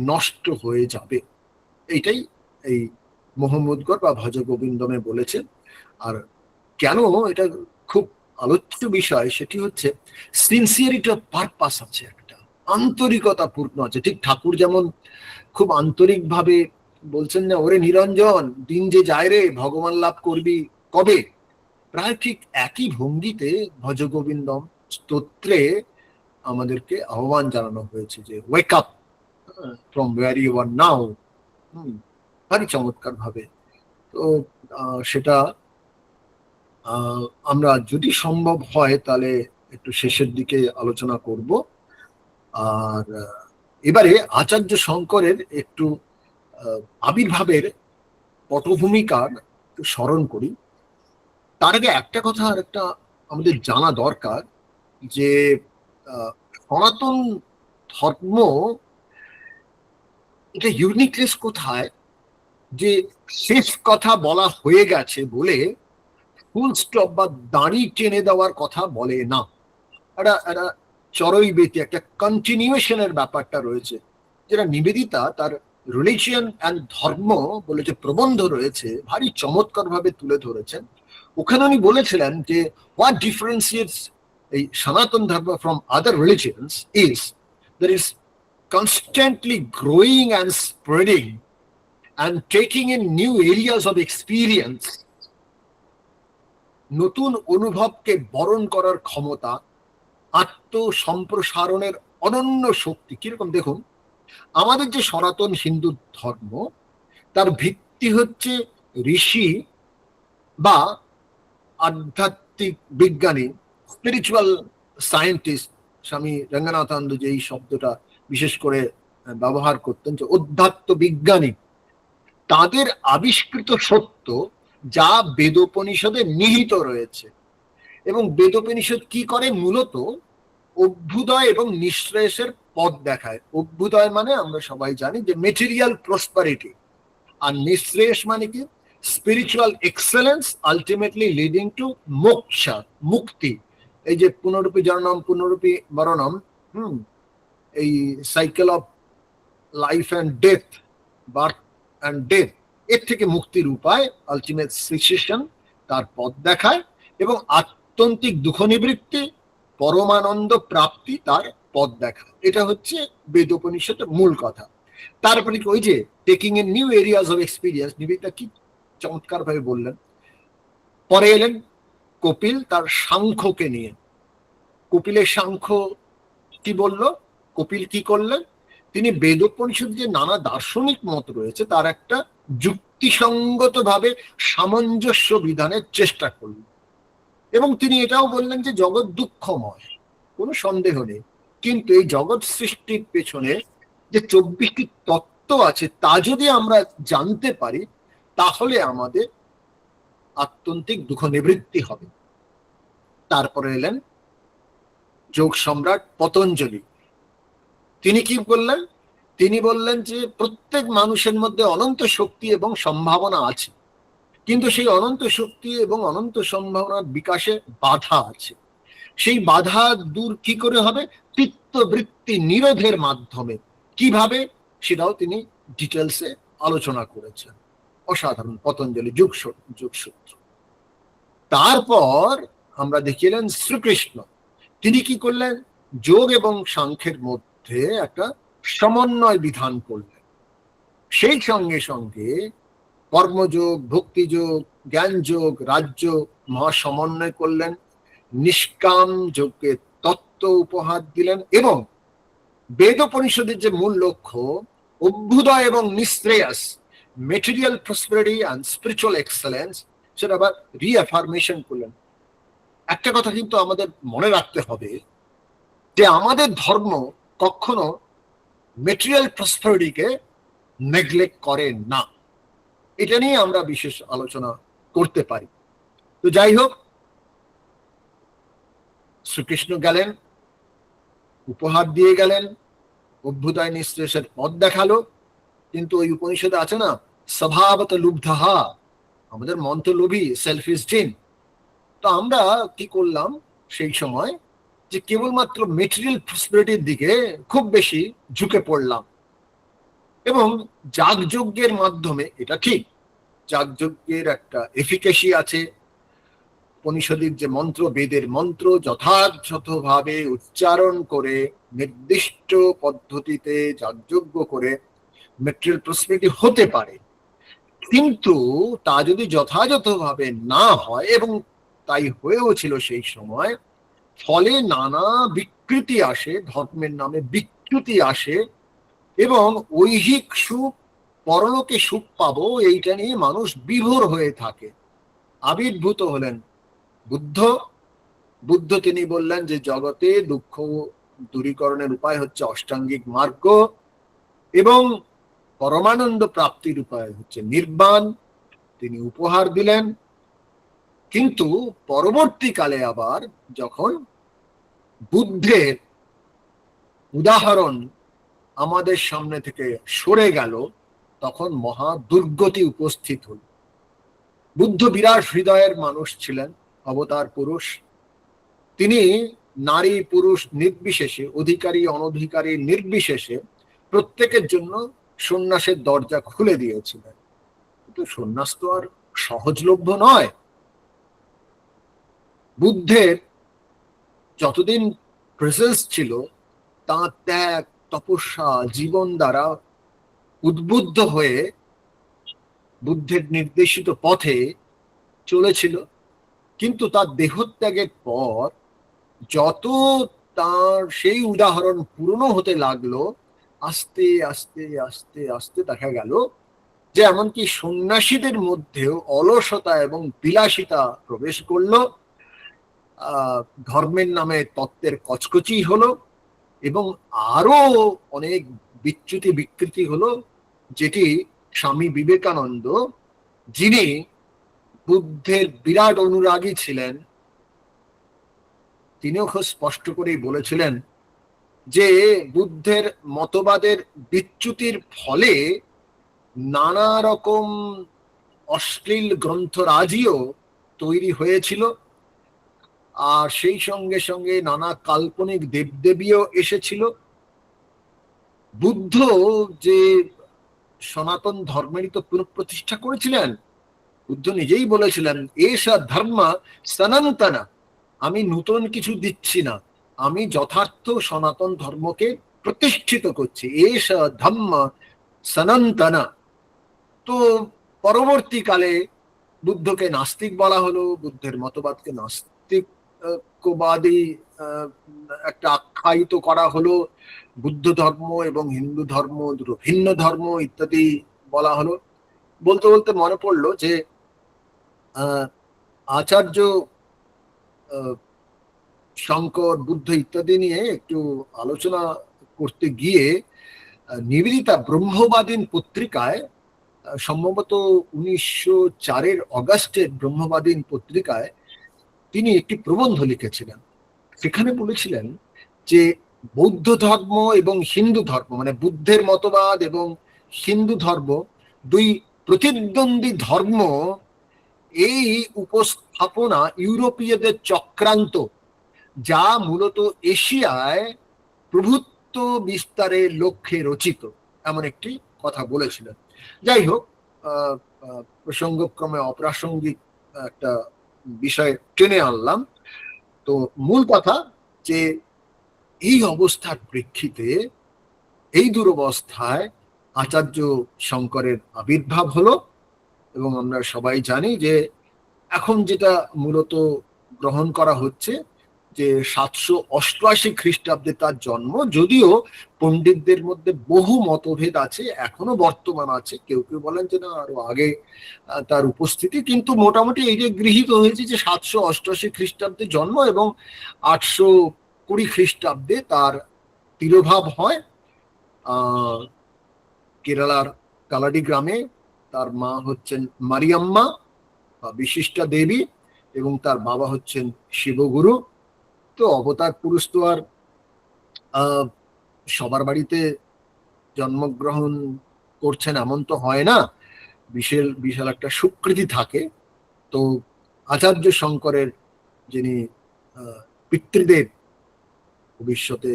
নষ্ট হয়ে যাবে। এইটাই এই মোহাম্মদগর বা ভজ গোবিন্দমে বলেছেন। আর কেন এটা খুব আলোচ্য বিষয়, সেটি হচ্ছে সিনসিয়ারিটি অফ পারপাস আছে, একটা আন্তরিকতা পূর্ণ আছে। ঠিক ঠাকুর যেমন খুব আন্তরিকভাবে বলছেন না, ওরে নিরঞ্জন, দিন যে যায় রে, ভগবান লাভ করবি কবে। প্রায় ঠিক একই ভঙ্গিতে ভজ গোবিন্দম স্তোত্রে আমাদেরকে আহ্বান জানানো হয়েছে যে wake up from where you are now. ভারী চমৎকার ভাবে। তো সেটা আমরা যদি সম্ভব হয় তাহলে একটু শেষের দিকে আলোচনা করব। আর এবারে আচার্য শঙ্করের একটু আবির্ভাবের পটভূমিকার একটু স্মরণ করি। তার আগে একটা কথা আর একটা আমাদের জানা দরকার যে সনাতন ধর্ম এটা ইউনিকনেস কোথায়, যে শেষ কথা বলা হয়ে গেছে বলে ফুল স্টপ বা দাঁড়ি টেনে দেওয়ার কথা বলে না। একটা চরই বেতি, একটা কন্টিনিউশনের ব্যাপারটা রয়েছে, যেটা নিবেদিতা তার রিলিজিয়ন অ্যান্ড ধর্ম বলে যে প্রবন্ধ রয়েছে ভারী চমৎকার ভাবে তুলে ধরেছেন। ওখানে উনি বলেছিলেন যে হোয়াট ডিফারেন্সিয়েটস এই সনাতন ধর্ম from other religions is that is constantly growing and spreading and taking in new areas of experience, নতুন অনুভবকে বরণ করার ক্ষমতা, আত্মসম্প্রসারণের অনন্য শক্তি। কিরকম দেখুন, আমাদের যে সনাতন হিন্দু ধর্ম তার ভিত্তি হচ্ছে ঋষি বা আধ্যাত্মিক বিজ্ঞানী, স্পিরিচুয়াল সায়েন্টিস্ট। স্বামী রঙ্গনাথানন্দ যে এই শব্দটা বিশেষ করে ব্যবহার করতেন, যে অধ্যাত্ম বিজ্ঞানী, তাদের আবিষ্কৃত সত্য যা বেদোপনিষদে নিহিত রয়েছে। এবং বেদোপনিষদ কি করে, মূলত অভ্যুদয় এবং নিঃশ্রেয়সের পথ দেখায়। অভ্যুদয় মানে আমরা সবাই জানি যে মেটেরিয়াল প্রসপারিটি, আর নিঃশ্রেয়স মানে কি, spiritual excellence ultimately leading to moksha, মুক্তি। এই যে পুনরূপী জননম পুনরূপী মরণম, এই cycle of life and death, birth and death, এর থেকে মুক্তির উপায়, আলটিমেট সিসেশন, তার পথ দেখায়। এবং আত্যন্তিক দুঃখ নিবৃত্তি, পরমানন্দ প্রাপ্তি, তার পথ দেখায়। এটা হচ্ছে বেদোপনিষদের মূল কথা। তারপরে ওই যে taking in new areas of experience, Nivedita কি চমৎকার ভাবে বললেন। পরে এলেন কপিল তার সাংখ্যকে নিয়ে। কপিলের সাংখ্য কি বলল, কপিল কি করলেন, তিনি বেদোপনিষদ যে নানা দার্শনিক মত রয়েছে তার একটা যুক্তিসঙ্গত ভাবে সামঞ্জস্য বিধানের চেষ্টা করলেন। এবং তিনি এটাও বললেন যে জগৎ দুঃখময়, কোনো সন্দেহ নেই, কিন্তু এই জগৎ সৃষ্টির পেছনে যে 24টি তত্ত্ব আছে তা যদি আমরা জানতে পারি তাহলে আমাদের আত্যন্তিক দুঃখ নিবৃত্তি হবে। তারপরে এলেন যোগ সম্রাট পতঞ্জলি। তিনি কি বললেন, তিনি বললেন যে প্রত্যেক মানুষের মধ্যে অনন্ত শক্তি এবং সম্ভাবনা আছে, কিন্তু সেই অনন্ত শক্তি এবং অনন্ত সম্ভাবনার বিকাশে বাধা আছে। সেই বাধা দূর কি করে হবে, চিত্তবৃত্তি নিরোধের মাধ্যমে। কিভাবে, সেটাও তিনি ডিটেলসে আলোচনা করেছেন। অসাধারণ পতঞ্জলি যোগসূত্র। তারপর আমরা দেখিলেন শ্রীকৃষ্ণ, তিনি কি করলেন, যোগ এবং সাংখ্যের মধ্যে একটা সমন্বয় বিধান করলেন। সেই সঙ্গে সঙ্গে কর্মযোগ, ভক্তিযোগ, জ্ঞানযোগ, রাজযোগ মহা সমন্বয় করলেন, নিষ্কাম যোগকে তত্ত্ব উপহার দিলেন। এবং বেদোপনিষদের যে মূল লক্ষ্য অভ্যুদয় এবং নিঃশ্রেয়স, material prosperity and spiritual excellence, সেটা আবার রিঅ্যাফার্মেশন করলেন। একটা কথা কিন্তু আমাদের মনে রাখতে হবে যে আমাদের ধর্ম কখনো মেটেরিয়াল প্রসপেরিটিকে নেগলেক্ট করে না। এটা নিয়ে আমরা বিশেষ আলোচনা করতে পারি। তো যাই হোক, শ্রীকৃষ্ণ গেলেন, উপহার দিয়ে গেলেন, অভ্যুদয় নিঃশ্রেষের পথ দেখালো। কিন্তু ওই উপনিষদে আছে না, স্বভাবত লুব্ধহা, আমাদের মন তো লোভী, সেলফিশ জিন। তো আমরা কি করলাম সেই সময়, যে কেবলমাত্র মেটেরিয়াল প্রসপেরিটির দিকে খুব বেশি ঝুঁকে পড়লাম। এবং যাগযজ্ঞের মাধ্যমে, এটা ঠিক, যাগযজ্ঞের একটা এফিকেসি আছে। উপনিষদের যে মন্ত্র, বেদের মন্ত্র যথাযথভাবে উচ্চারণ করে নির্দিষ্ট পদ্ধতিতে যাগযজ্ঞ করে মেটেরিয়াল প্রসপেরিটি হতে পারে, কিন্তু তা যদি যথাযথভাবে না হয়, এবং তাই হয়েও ছিল সেই সময়, ফলে নানা বিকৃতি আসে, ধর্মের নামে বিকৃতি আসে, এবং ঐহিক সুখ, পরলোকে সুখ পাবো এইটা নিয়ে মানুষ বিভোর হয়ে থাকে। আবির্ভূত হলেন বুদ্ধ। বুদ্ধ তিনি বললেন যে জগতে দুঃখ দূরীকরণের উপায় হচ্ছে অষ্টাঙ্গিক মার্গ, এবং পরমানন্দ প্রাপ্তির উপায় হচ্ছে নির্বাণ। তিনি উপহার দিলেন। কিন্তু পরবর্তীকালে আবার যখন বুদ্ধের উদাহরণ আমাদের সামনে থেকে সরে গেল, তখন মহা দুর্গতি উপস্থিত হল। বুদ্ধ বিরাট হৃদয়ের মানুষ ছিলেন, অবতার পুরুষ। তিনি নারী পুরুষ নির্বিশেষে, অধিকারী অনধিকারী নির্বিশেষে প্রত্যেকের জন্য সন্ন্যাসের দরজা খুলে দিয়েছিলেন। কিন্তু সন্ন্যাস তো আর সহজলভ্য নয়। বুদ্ধের যতদিন প্রেজেন্স ছিল, তাঁর ত্যাগ তপস্যা জীবন দ্বারা উদ্বুদ্ধ হয়ে বুদ্ধের নির্দেশিত পথে চলেছিল। কিন্তু তার দেহত্যাগের পর যত তার সেই উদাহরণ পুরনো হতে লাগলো, আস্তে আস্তে আস্তে আস্তে দেখা গেল যে এমনকি সন্ন্যাসীদের মধ্যেও অলসতা এবং বিলাসিতা প্রবেশ করলো। ধর্মের নামে তত্ত্বের কচকচি হলো, এবং আরো অনেক বিচ্যুতি বিকৃতি হলো, যেটি স্বামী বিবেকানন্দ, যিনি বুদ্ধের বিরাট অনুরাগী ছিলেন, তিনিও খুব স্পষ্ট করেই বলেছিলেন যে বুদ্ধের মতবাদের বিচ্যুতির ফলে নানা রকম অশ্লীল গ্রন্থরাজিও তৈরি হয়েছিল, আর সেই সঙ্গে সঙ্গে নানা কাল্পনিক দেবদেবীও এসেছিল। বুদ্ধ যে সনাতন ধর্মেরই তো পুনঃপ্রতিষ্ঠা করেছিলেন। বুদ্ধ নিজেই বলেছিলেন, এষা ধর্ম সনাতনা, আমি নতুন কিছু দিচ্ছি না, আমি যথার্থ সনাতন ধর্মকে প্রতিষ্ঠিত করছি, এষা ধর্ম সনাতনা। তো পরবর্তীকালে বুদ্ধকে নাস্তিক বলা হলো, বুদ্ধের মতবাদকে নাস্তিকবাদী একটা আখ্যায়িত করা হলো, বুদ্ধ ধর্ম এবং হিন্দু ধর্ম দুটো ভিন্ন ধর্ম ইত্যাদি বলা হলো। বলতে বলতে মনে পড়লো যে আচার্য শঙ্কর, বুদ্ধ ইত্যাদি নিয়ে একটু আলোচনা করতে গিয়ে নিবেদিতা ব্রহ্মবাদীন পত্রিকায়, সম্ভবত 1904 অগাস্টের ব্রহ্মবাদীন পত্রিকায় তিনি একটি প্রবন্ধ লিখেছিলেন। সেখানে বলেছিলেন যে বৌদ্ধ ধর্ম এবং হিন্দু ধর্ম, মানে বুদ্ধের মতবাদ এবং হিন্দু ধর্ম, দুই প্রতিদ্বন্দ্বী ধর্ম। এই উপস্থাপনা ইউরোপীয়দের চক্রান্ত, যা মূলত এশিয়ায় প্রভুত্ব বিস্তারের লক্ষ্যে রচিত, এমন একটি কথা বলেছিলেন। যাই হোক, প্রসঙ্গক্রমে অপ্রাসঙ্গিক একটা বিষয় টেনে আনলাম। তো মূল কথা যে এই অবস্থার প্রেক্ষিতে, এই দুরবস্থায় আচার্য শঙ্করের আবির্ভাব হলো, এবং আমরা সবাই জানি যে এখন যেটা মূলত গ্রহণ করা হচ্ছে যে 788 খ্রিস্টাব্দে তার জন্ম, যদিও পণ্ডিতদের মধ্যে বহু মতভেদ আছে, এখনো বর্তমান আছে। কেউ কেউ বলেন যে না, আরো আগে তার উপস্থিতি, কিন্তু মোটামুটি এই যে গৃহীত হয়েছে যে 788 খ্রিস্টাব্দে জন্ম, এবং 820 খ্রিস্টাব্দে তার তিরোভাব হয় কেরালার কালাডি গ্রামে। তার মা হচ্ছেন মারিয়াম্মা বা বিশিষ্টা দেবী, এবং তার বাবা হচ্ছেন শিবগুরু। তো অবতার পুরুষ তো আর সবার বাড়িতে জন্মগ্রহণ করছেন এমন তো হয় না, বিশাল বিশাল একটা স্বীকৃতি থাকে। তো আচার্য শঙ্করের যিনি পিতৃদেব ভবিষ্যতে,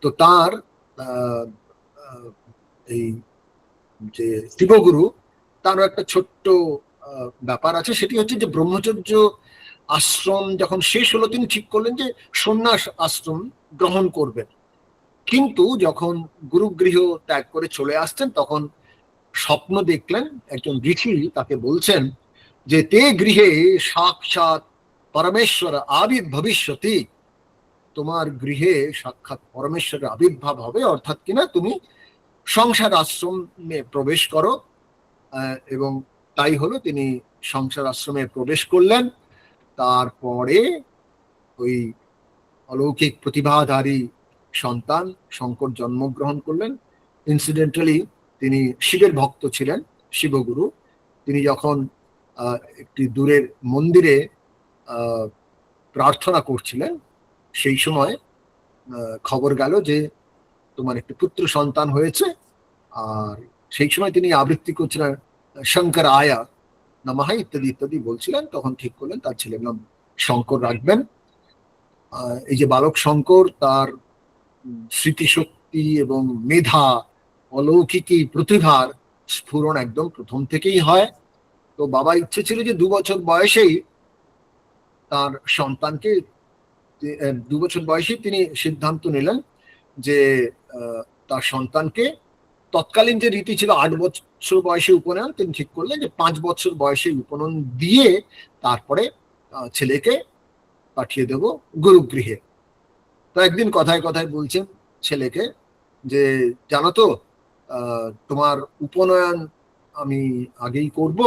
তো তার এই যে শিবগুরু, তারও একটা ছোট্ট ব্যাপার আছে। সেটি হচ্ছে যে ব্রহ্মচর্য আশ্রম যখন শেষ হলো, তিনি ঠিক করলেন যে সন্ন্যাস আশ্রম গ্রহণ করবেন। কিন্তু যখন গুরুগৃহ ত্যাগ করে চলে আসছেন তখন স্বপ্ন দেখলেন, একজন ঋষি তাকে বলছেন যে তে গৃহে সাক্ষাৎ পরমেশ্বর আবির্ভবিষ্যতি, তোমার গৃহে সাক্ষাৎ পরমেশ্বরের আবির্ভাব হবে, অর্থাৎ কিনা তুমি সংসার আশ্রমে প্রবেশ করো। এবং তাই হলো, তিনি সংসার আশ্রমে প্রবেশ করলেন। তারপরে ওই অলৌকিক প্রতিভাধারী সন্তান শঙ্কর জন্মগ্রহণ করলেন। ইনসিডেন্টালি তিনি শিবের ভক্ত ছিলেন, শিবগুরু। তিনি যখন একটি দূরের মন্দিরে প্রার্থনা করছিলেন, সেই সময় খবর গেল যে তোমার একটি পুত্র সন্তান হয়েছে। আর সেই সময় তিনি আবৃত্তি করছিলেন শঙ্কর আয়া নমঃ ইত্যাদি ইত্যাদি বলছিলেন। তখন ঠিক করলেন তার ছেলের নাম শঙ্কর রাখবেন। এই যে বালক শঙ্কর, তার স্মৃতিশক্তি এবং মেধা, অলৌকিক প্রতিভার স্ফুরণ একদম প্রথম থেকেই হয়। তো বাবা ইচ্ছে ছিল যে 2 বছর বয়সেই তার সন্তানকে, 2 বছর বয়সেই তিনি সিদ্ধান্ত নিলেন যে তার সন্তানকে, তৎকালীন যে রীতি ছিল 8 বছর বয়সে উপনয়ন, তিনি ঠিক করলেন যে 5 বছর বয়সে উপনয়ন দিয়ে তারপরে ছেলেকে পাঠিয়ে দেব গুরুগৃহে। তো একদিন কথায় কথায় বলছেন ছেলেকে যে জানো তো, তোমার উপনয়ন আমি আগেই করব,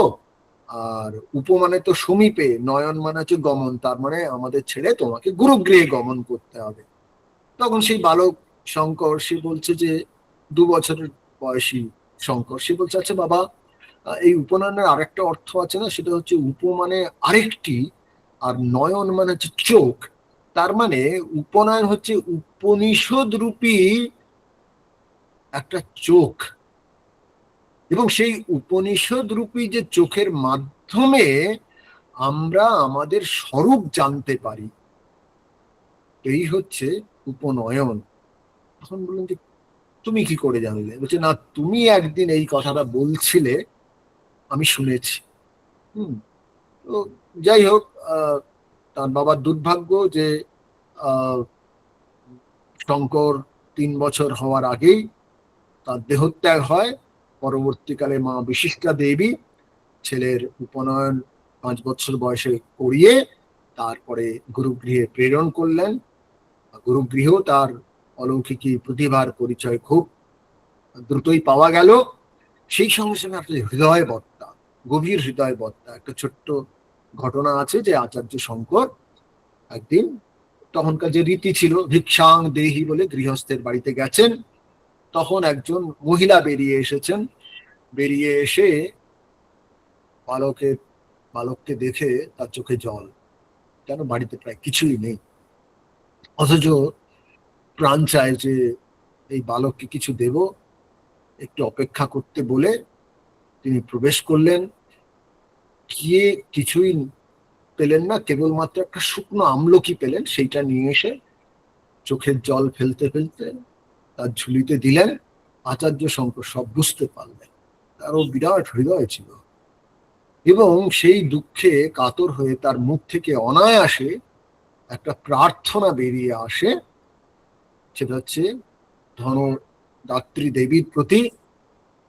আর উপ মানে তো সমীপে, নয়ন মানে হচ্ছে গমন, তার মানে আমাদের ছেড়ে তোমাকে গুরুগৃহে গমন করতে হবে। তখন সেই বালক শঙ্কর, সে বলছে যে 2 বছরের বয়সী শঙ্কর, সে বলছে আচ্ছা বাবা, এই উপনয়নের আরেকটা অর্থ আছে না, সেটা হচ্ছে উপ মানে আরেকটি, আর নয়ন মানে হচ্ছে চোখ। তার মানে উপনয়ন হচ্ছে উপনিষদ রূপী একটা চোখ, এবং সেই উপনিষদ রূপী যে চোখের মাধ্যমে আমরা আমাদের স্বরূপ জানতে পারি, এই হচ্ছে উপনয়ন। তখন বললেন যে তুমি কি করে জানলে? বলছে না, তুমি একদিন এই কথাটা বলছিলে, আমি শুনেছি। তো যাই হোক, তার বাবার দুর্ভাগ্য যে শঙ্কর 3 বছর হওয়ার আগেই তার দেহত্যাগ হয়। পরবর্তীকালে মা বিশিষ্টা দেবী ছেলের উপনয়ন 5 বছর বয়সে করিয়ে তারপরে গুরুগৃহে প্রেরণ করলেন। গুরুগৃহ তার অলৌকিক প্রতিভার পরিচয় খুব দ্রুতই পাওয়া গেল। সেই সঙ্গে সঙ্গে একটা হৃদয় বত্তা, গভীর হৃদয় বত্তা একটা ছোট্ট ঘটনা আছে যে আচার্য শঙ্কর একদিন, তখনকার যে রীতি ছিল ভিক্ষাং দেহি বলে গৃহস্থের বাড়িতে গেছেন, তখন একজন মহিলা বেরিয়ে এসেছেন। বেরিয়ে এসে বালককে দেখে তার চোখে জল, কেন বাড়িতে প্রায় কিছুই নেই, অথচ প্রাণ চায় যে এই বালককে কিছু দেব, একটু অপেক্ষা করতে বলে তিনি প্রবেশ করলেন। গিয়ে কিছুই পেলেন না, কেবলমাত্র একটা শুকনো আমলকি পেলেন, সেইটা নিয়ে এসে চোখের জল ফেলতে ফেলতে তার ঝুলিতে দিলেন। আচার্য শঙ্কর সব বুঝতে পারলেন, তারও বিরাট হৃদয় ছিল, এবং সেই দুঃখে কাতর হয়ে তার মুখ থেকে অনায়াসে একটা প্রার্থনা বেরিয়ে আসে। সেটা হচ্ছে ধনদাত্রী দেবীর প্রতি,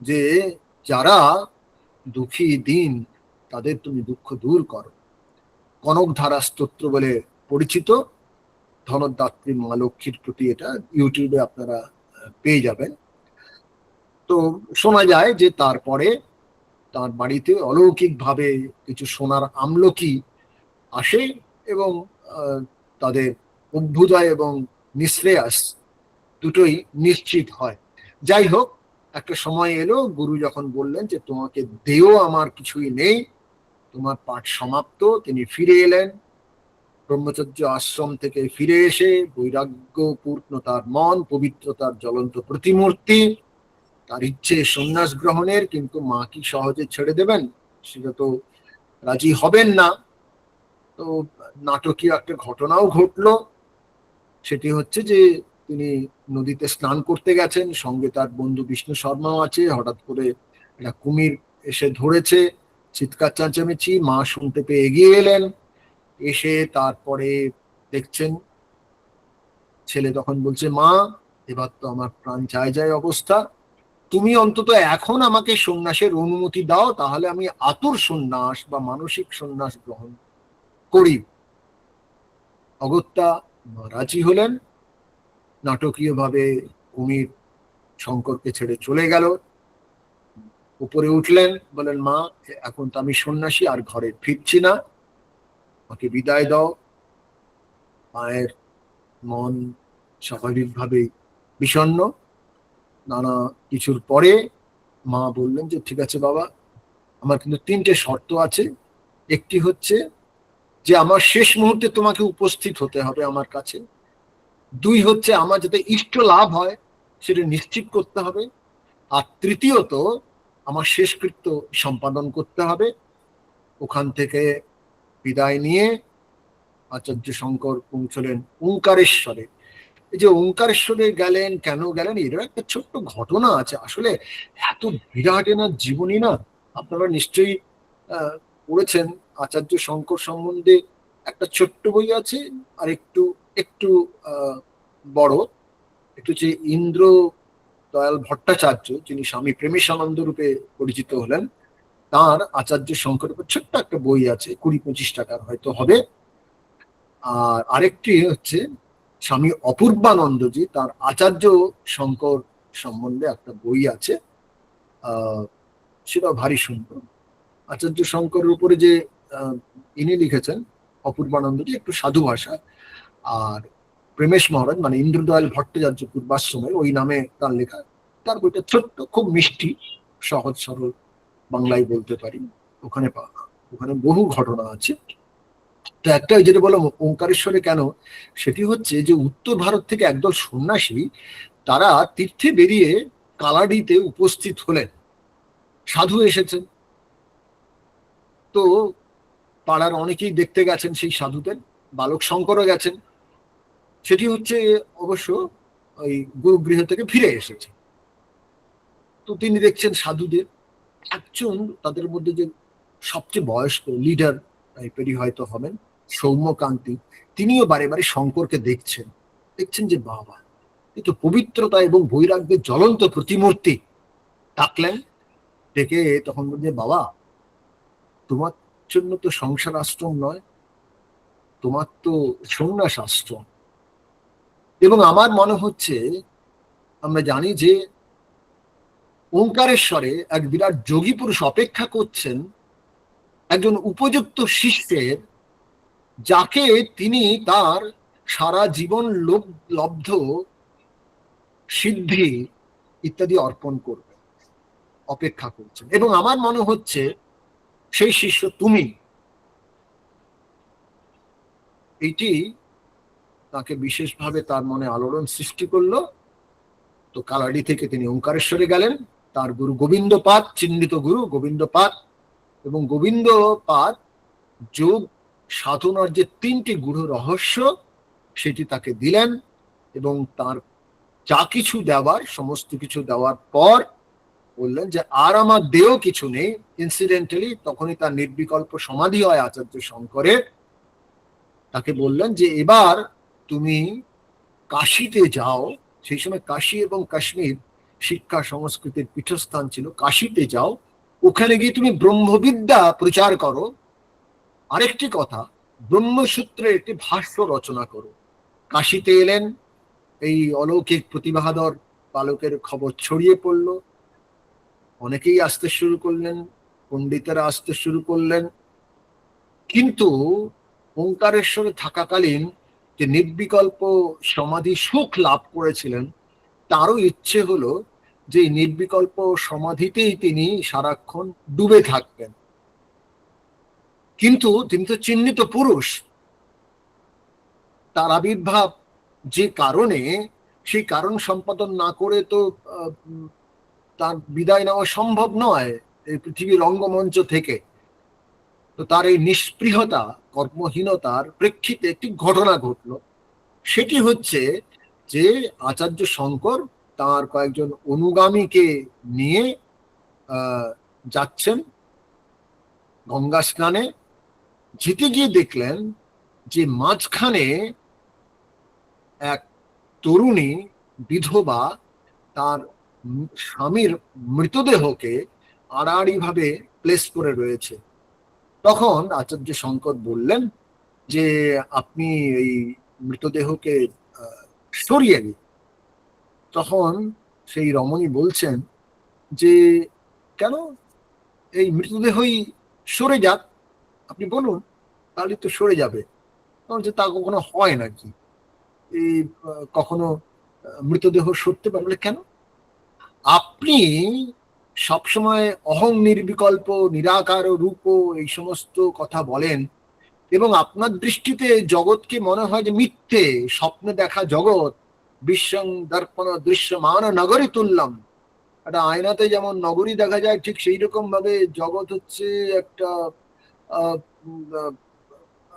যে যারা দুঃখী দিন তাদের তুমি দুঃখ দূর করো। কনকধারা স্তোত্র বলে পরিচিত, ধনদাত্রী মা লক্ষ্মীর প্রতি, এটা ইউটিউবে আপনারা পেয়ে যাবেন। তো শোনা যায় যে তারপরে তার বাড়িতে অলৌকিক ভাবে কিছু সোনার আমলকি আসে, এবং তাদের অভ্যুদয় এবং নিঃশ্রেয়াস দুটোই নিশ্চিত হয়। যাই হোক, একটা সময় এলো, গুরু যখন বললেন যে তোমাকে দেও আমার কিছুই নেই, তোমার পাঠ সমাপ্ত। তিনি ফিরে এলেন ব্রহ্মচর্য আশ্রম থেকে, ফিরে এসে বৈরাগ্যপূর্ণ তার মন, পবিত্রতার জ্বলন্ত প্রতিমূর্তি, তার ইচ্ছে সন্ন্যাস গ্রহণের, কিন্তু মা কি সহজে ছেড়ে দেবেন? সেটা তো রাজি হবেন না। তো নাটকীয় একটা ঘটনাও ঘটলো। সেটি হচ্ছে যে তিনি নদীতে স্নান করতে গেছেন, সঙ্গে তার বন্ধু বিষ্ণু শর্মাও আছে। হঠাৎ করে একটা কুমির এসে ধরেছে, চিৎকার চেঁচামেচি, মা শুনতে পেয়ে এগিয়ে এলেন। এসে তারপরে দেখছেন ছেলে তখন বলছে, মা এবার তো আমার প্রাণ যায় যায় অবস্থা, তুমি অন্তত এখন আমাকে সন্ন্যাসের অনুমতি দাও, তাহলে আমি আতুর সন্ন্যাস বা মানসিক সন্ন্যাস গ্রহণ করি। অগত্যা রাজি হলেন। নাটকীয়ভাবে কুমির শঙ্করকে ছেড়ে চলে গেল। উপরে উঠলেন, বলেন মা এখন তো আমি সন্ন্যাসী, আর ঘরে ফিরছি না, আমাকে বিদায় দাও। মায়ের মন স্বাভাবিকভাবেই বিষণ্ণ। নানা কিছুর পরে মা বললেন যে ঠিক আছে বাবা, আমার কিন্তু 3টে শর্ত আছে। একটি হচ্ছে যে আমার শেষ মুহূর্তে তোমাকে উপস্থিত হতে হবে আমার কাছে। 2 হচ্ছে আমার যাতে ইষ্ট লাভ হয় সেটা নিশ্চিত করতে হবে। আর তৃতীয়ত আমার শেষকৃত্য সম্পাদন করতে হবে। ওখান থেকে বিদায় নিয়ে আচার্য শঙ্কর পৌঁছলেন ওঙ্কারেশ্বরে। এই যে ওঙ্কারেশ্বরে গেলেন, কেন গেলেন, এর একটা ছোট্ট ঘটনা আছে। আসলে এত বিরাট এনার জীবনী না, আপনারা নিশ্চয়ই পড়েছেন। আচার্য শঙ্কর সম্বন্ধে একটা ছোট্ট বই আছে, আর একটু একটু বড়, একটু হচ্ছে ইন্দ্র দয়াল ভট্টাচার্য, যিনি স্বামী প্রেমেশানন্দ রূপে পরিচিত হলেন, তার আচার্য শঙ্করের উপর ছোট্ট একটা বই আছে, 20-25 টাকার হয়তো হবে। আর আরেকটি হচ্ছে স্বামী অপূর্বানন্দজি, তার আচার্য শঙ্কর সম্বন্ধে একটা বই আছে, সেটা ভারী সুন্দর। আচার্য শঙ্করের উপরে যে ইনি লিখেছেন অপূর্বানন্দজি, একটু সাধু ভাষা। আর প্রেমেশ মহারাজ মানে ইন্দ্রদয়াল ভট্টাচার্য পূর্বাশ্রমের, ওই নামে তার লেখা। তার বইটা ছোট্ট, খুব মিষ্টি, সহজ সরল বাংলায় বলতে পারি। ওখানে ওখানে বহু ঘটনা আছে। তো একটা যেটা বললাম ওঙ্কারেশ্বরে কেন, সেটি হচ্ছে যে উত্তর ভারত থেকে একদল সন্ন্যাসী তারা তীর্থে বেরিয়ে কালাডিতে উপস্থিত হলেন। সাধু এসেছেন, তো পাড়ার অনেকেই দেখতে গেছেন সেই সাধুদের। বালক শঙ্করও গেছেন। সেটি হচ্ছে অবশ্য ওই গুরুগৃহ থেকে ফিরে এসেছে। তো তিনি দেখছেন সাধুদের একজন, তাদের মধ্যে যে সবচেয়ে বয়স্ক লিডার টাইপেরই হয়তো হবেন, সৌম্যকান্তি, তিনিও বারে বারে শঙ্করকে দেখছেন। দেখছেন যে বাবা, এই তো পবিত্রতা এবং বৈরাগ্যের জ্বলন্ত প্রতিমূর্তি। ডাকলেন, ডেকে তখন বলছে বাবা, তোমার জন্য তো সংসার আশ্রম নয়, তোমার তো সন্ন্যাস আশ্রম। এবং আমার মনে হচ্ছে, আমরা জানি যে ওঙ্কারেশ্বরে এক বিরাট যোগী পুরুষ অপেক্ষা করছেন একজন উপযুক্ত শিষ্যের, যাকে তিনি তার সারা জীবন লব্ধ সিদ্ধি ইত্যাদি অর্পণ করবেন, অপেক্ষা করছেন। এবং আমার মনে হচ্ছে সেই শিষ্য তুমি। এইটি তাকে বিশেষভাবে তার মনে আলোড়ন সৃষ্টি করলো। তো কালাডি থেকে তিনি ওঙ্কারেশ্বরে গেলেন। তার গুরু গোবিন্দপাদ, চিহ্নিত গুরু গোবিন্দপাদ, এবং গোবিন্দপাদ যোগ সাধনার যে 3টি গূঢ় রহস্য সেটি তাকে দিলেন। এবং তার যা কিছু দেওয়ার সমস্ত কিছু দেওয়ার পর বললেন যে আর আমার দেহ কিছু নেই। ইনসিডেন্টালি তখনই তার নির্বিকল্প সমাধি হয় আচার্য শঙ্করের। তাকে বললেন যে এবার তুমি কাশীতে যাও। সেই সময় কাশী এবং কাশ্মীর শিক্ষা সংস্কৃতির পীঠস্থান ছিল। কাশীতে যাও, ওখানে গিয়ে তুমি ব্রহ্মবিদ্যা প্রচার করো। আরেকটি কথা, ব্রহ্মসূত্রের একটি ভাষ্য রচনা করো। কাশীতে এলেন, এই অলৌকিক প্রতিভাধর বালকের খবর ছড়িয়ে পড়ল। অনেকেই আসতে শুরু করলেন, পণ্ডিতেরা আসতে শুরু করলেন। কিন্তু ওঙ্কারেশ্বরে থাকাকালীন যে নির্বিকল্প সমাধি সুখ লাভ করেছিলেন, তারও ইচ্ছে হলো যে নির্বিকল্প সমাধিতেই তিনি সারাক্ষণ ডুবে থাকবেন। কিন্তু তিনি তো চিহ্নিত পুরুষ, তার আবির্ভাব যে কারণে, সেই কারণ সম্পাদন না করে তো তার বিদায় নেওয়া সম্ভব নয় এই পৃথিবীর রঙ্গমঞ্চ থেকে। তো তার এই নিষ্পৃহতা, কর্মহীনতার প্রেক্ষিতে একটি ঘটনা ঘটল। সেটি হচ্ছে যে আচার্য শঙ্কর তার কয়েকজন অনুগামীকে নিয়ে যাচ্ছেন গঙ্গা স্নানে। যেতে গিয়ে দেখলেন যে মাঝখানে এক তরুণী বিধবা তার স্বামীর মৃতদেহকে আড়াআড়ি ভাবে প্লেস করে রয়েছে। তখন আচার্য শঙ্কর বললেন যে আপনি এই মৃতদেহকে সরিয়ে দিন। তখন সেই রমণী বলছেন যে কেন, এই মৃতদেহই সরে যাক, আপনি বলুন, তাহলে তো সরে যাবে। যে তা কখনো হয় নাকি, এই কখনো মৃতদেহ সরতে পারলে কেন? আপনি সবসময় অহং নির্বিকল্প নিরাকার রূপ এই সমস্ত কথা বলেন, এবং আপনার দৃষ্টিতে জগৎকে মনে হয় যে মিথ্যে, স্বপ্নে দেখা জগৎ, বিশ্বং দর্পণ দৃশ্যমান নগরী তুল্যম, একটা আয়নাতে যেমন নগরী দেখা যায় ঠিক সেই রকম ভাবে জগৎ হচ্ছে একটা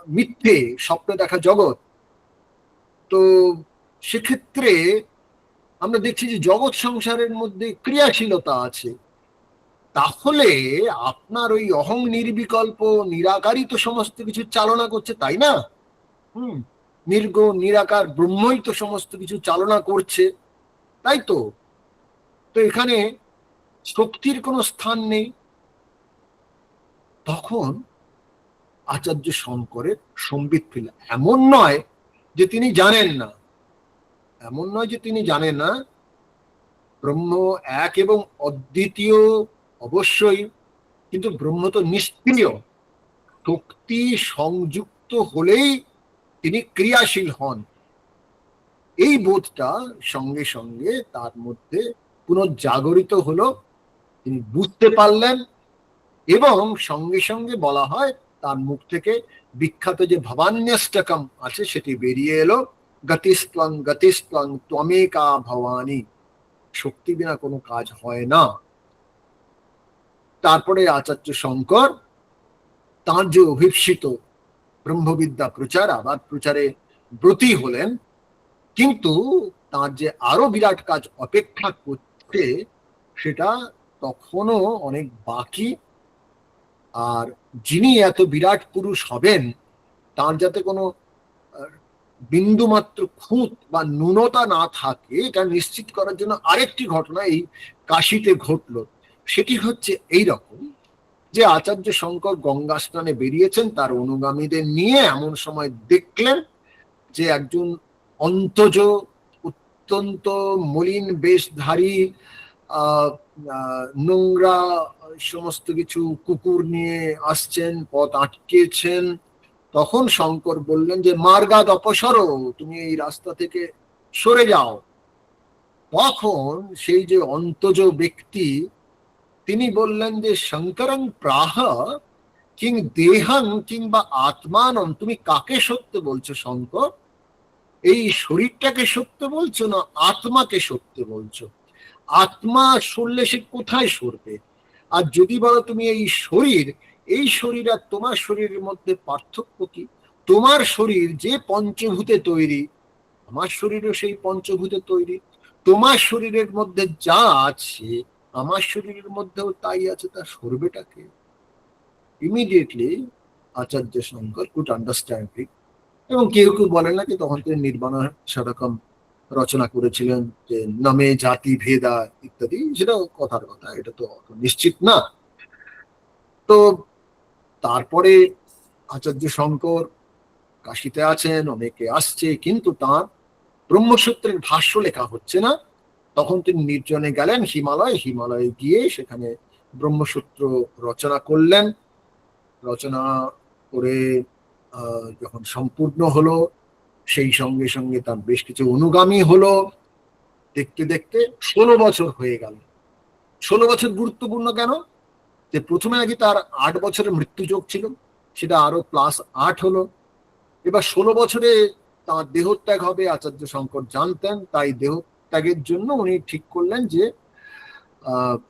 মিথ্যে স্বপ্নে দেখা জগৎ। তো সেক্ষেত্রে আমরা দেখছি যে জগৎ সংসারের মধ্যে ক্রিয়াশীলতা আছে, তাহলে আপনার ওই অহং নির্বিকল্প নিরাকারই তো সমস্ত কিছু চালনা করছে, তাই না? নির্গুণ নিরাকার ব্রহ্মই তো সমস্ত কিছু চালনা করছে, তাই তো? তো এখানে শক্তির কোনো স্থান নেই। তখন আচার্য শঙ্করের সম্বিত ফিরল। এমন নয় যে তিনি জানেন না, এমন নয় যে তিনি জানেন না, ব্রহ্ম এক এবং অদ্বিতীয় অবশ্যই, কিন্তু ব্রহ্ম তো নিষ্ক্রিয়, শক্তি সংযুক্ত হলেই তিনি ক্রিয়াশীল হন। এই বোধটা সঙ্গে সঙ্গে তার মধ্যে পুনর্জাগরিত হলো, তিনি বুঝতে পারলেন, এবং সঙ্গে সঙ্গে বলা হয় তার মুখ থেকে বিখ্যাত যে ভবান্যষ্টকম আছে সেটি বেরিয়ে এলো, গতিস্ত্বং গতিস্ত্বং ত্বমেকা ভবানী, শক্তি বিনা কোনো কাজ হয় না। তারপরে আচার্য শঙ্কর তাঁর যে অভিপ্সিত ব্রহ্মবিদ্যা প্রচার, আবার প্রচারে ব্রতী হলেন, কিন্তু তার যে আরো বিরাট কাজ অপেক্ষা করছে সেটা তখনও অনেক বাকি। আর যিনি এত বিরাট পুরুষ হবেন তার যাতে কোনো বিন্দু মাত্র খুঁত বা ন্যূনতা না থাকে এটা নিশ্চিত করার জন্য আরেকটি ঘটনা এই কাশীতে ঘটলো। সেটি হচ্ছে এই রকম যে আচার্য শঙ্কর গঙ্গা স্নানে বেরিয়েছেন তার অনুগামীদের নিয়ে, এমন সময় দেখলেন যে একজন অন্তজ অত্যন্ত মলিন বেশধারী নোংরা সমস্ত কিছু কুকুর নিয়ে আসছেন, পথ আটকেছেন। তখন শঙ্কর বললেন যে মার্গাদ অপসরো, তুমি এই রাস্তা থেকে সরে যাও। তখন সেই যে অন্তজ ব্যক্তি তিনি বললেন যে শঙ্করং প্রাহ কিং দেহং কিংবা আত্মানম, তুমি কাকে সত্য বলছো শঙ্কর? এই শরীরটাকে সত্য বলছো না আত্মাকে সত্য বলছো? আত্মা সরলে সে কোথায় সরবে? আর যদি বলো তুমি এই শরীর আর তোমার শরীরের মধ্যে পার্থক্য কি? তোমার শরীর যে পঞ্চভূতে তৈরি, আমার শরীরও সেই পঞ্চভূতে তৈরি। তোমার শরীরের মধ্যে যা আছে আমার শরীরের মধ্যেও তাই আছে, তা সরবেটাকে? Immediately Acharya Shankar could understand it. এবং কেউ কেউ বলেন নাকি তখন তিনি নির্বাণা সেরকম রচনা করেছিলেন যে নামে জাতি ভেদা ইত্যাদি, সেটা কথার কথা, এটা তো নিশ্চিত না। তো তারপরে আচার্য শঙ্কর কাশীতে আছেন, অনেকে আসছে, কিন্তু তার ব্রহ্মসূত্রের ভাষ্য লেখা হচ্ছে না। তখন তিনি নির্জনে গেলেন হিমালয়ে গিয়ে সেখানে ব্রহ্মসূত্র রচনা করলেন। রচনা করে যখন সম্পূর্ণ হলো, সেই সঙ্গে সঙ্গে তার বেশ কিছু অনুগামী হলো। দেখতে দেখতে 16 বছর হয়ে গেল। 16 বছর গুরুত্বপূর্ণ কেন? যে প্রথমে আগে তার 8 বছরের মৃত্যুযোগ ছিল, সেটা আরো +8 হলো। এবার 16 বছরে তার দেহত্যাগ হবে, আচার্য শঙ্কর জানতেন। তাই দেহত্যাগের জন্য উনি ঠিক করলেন যে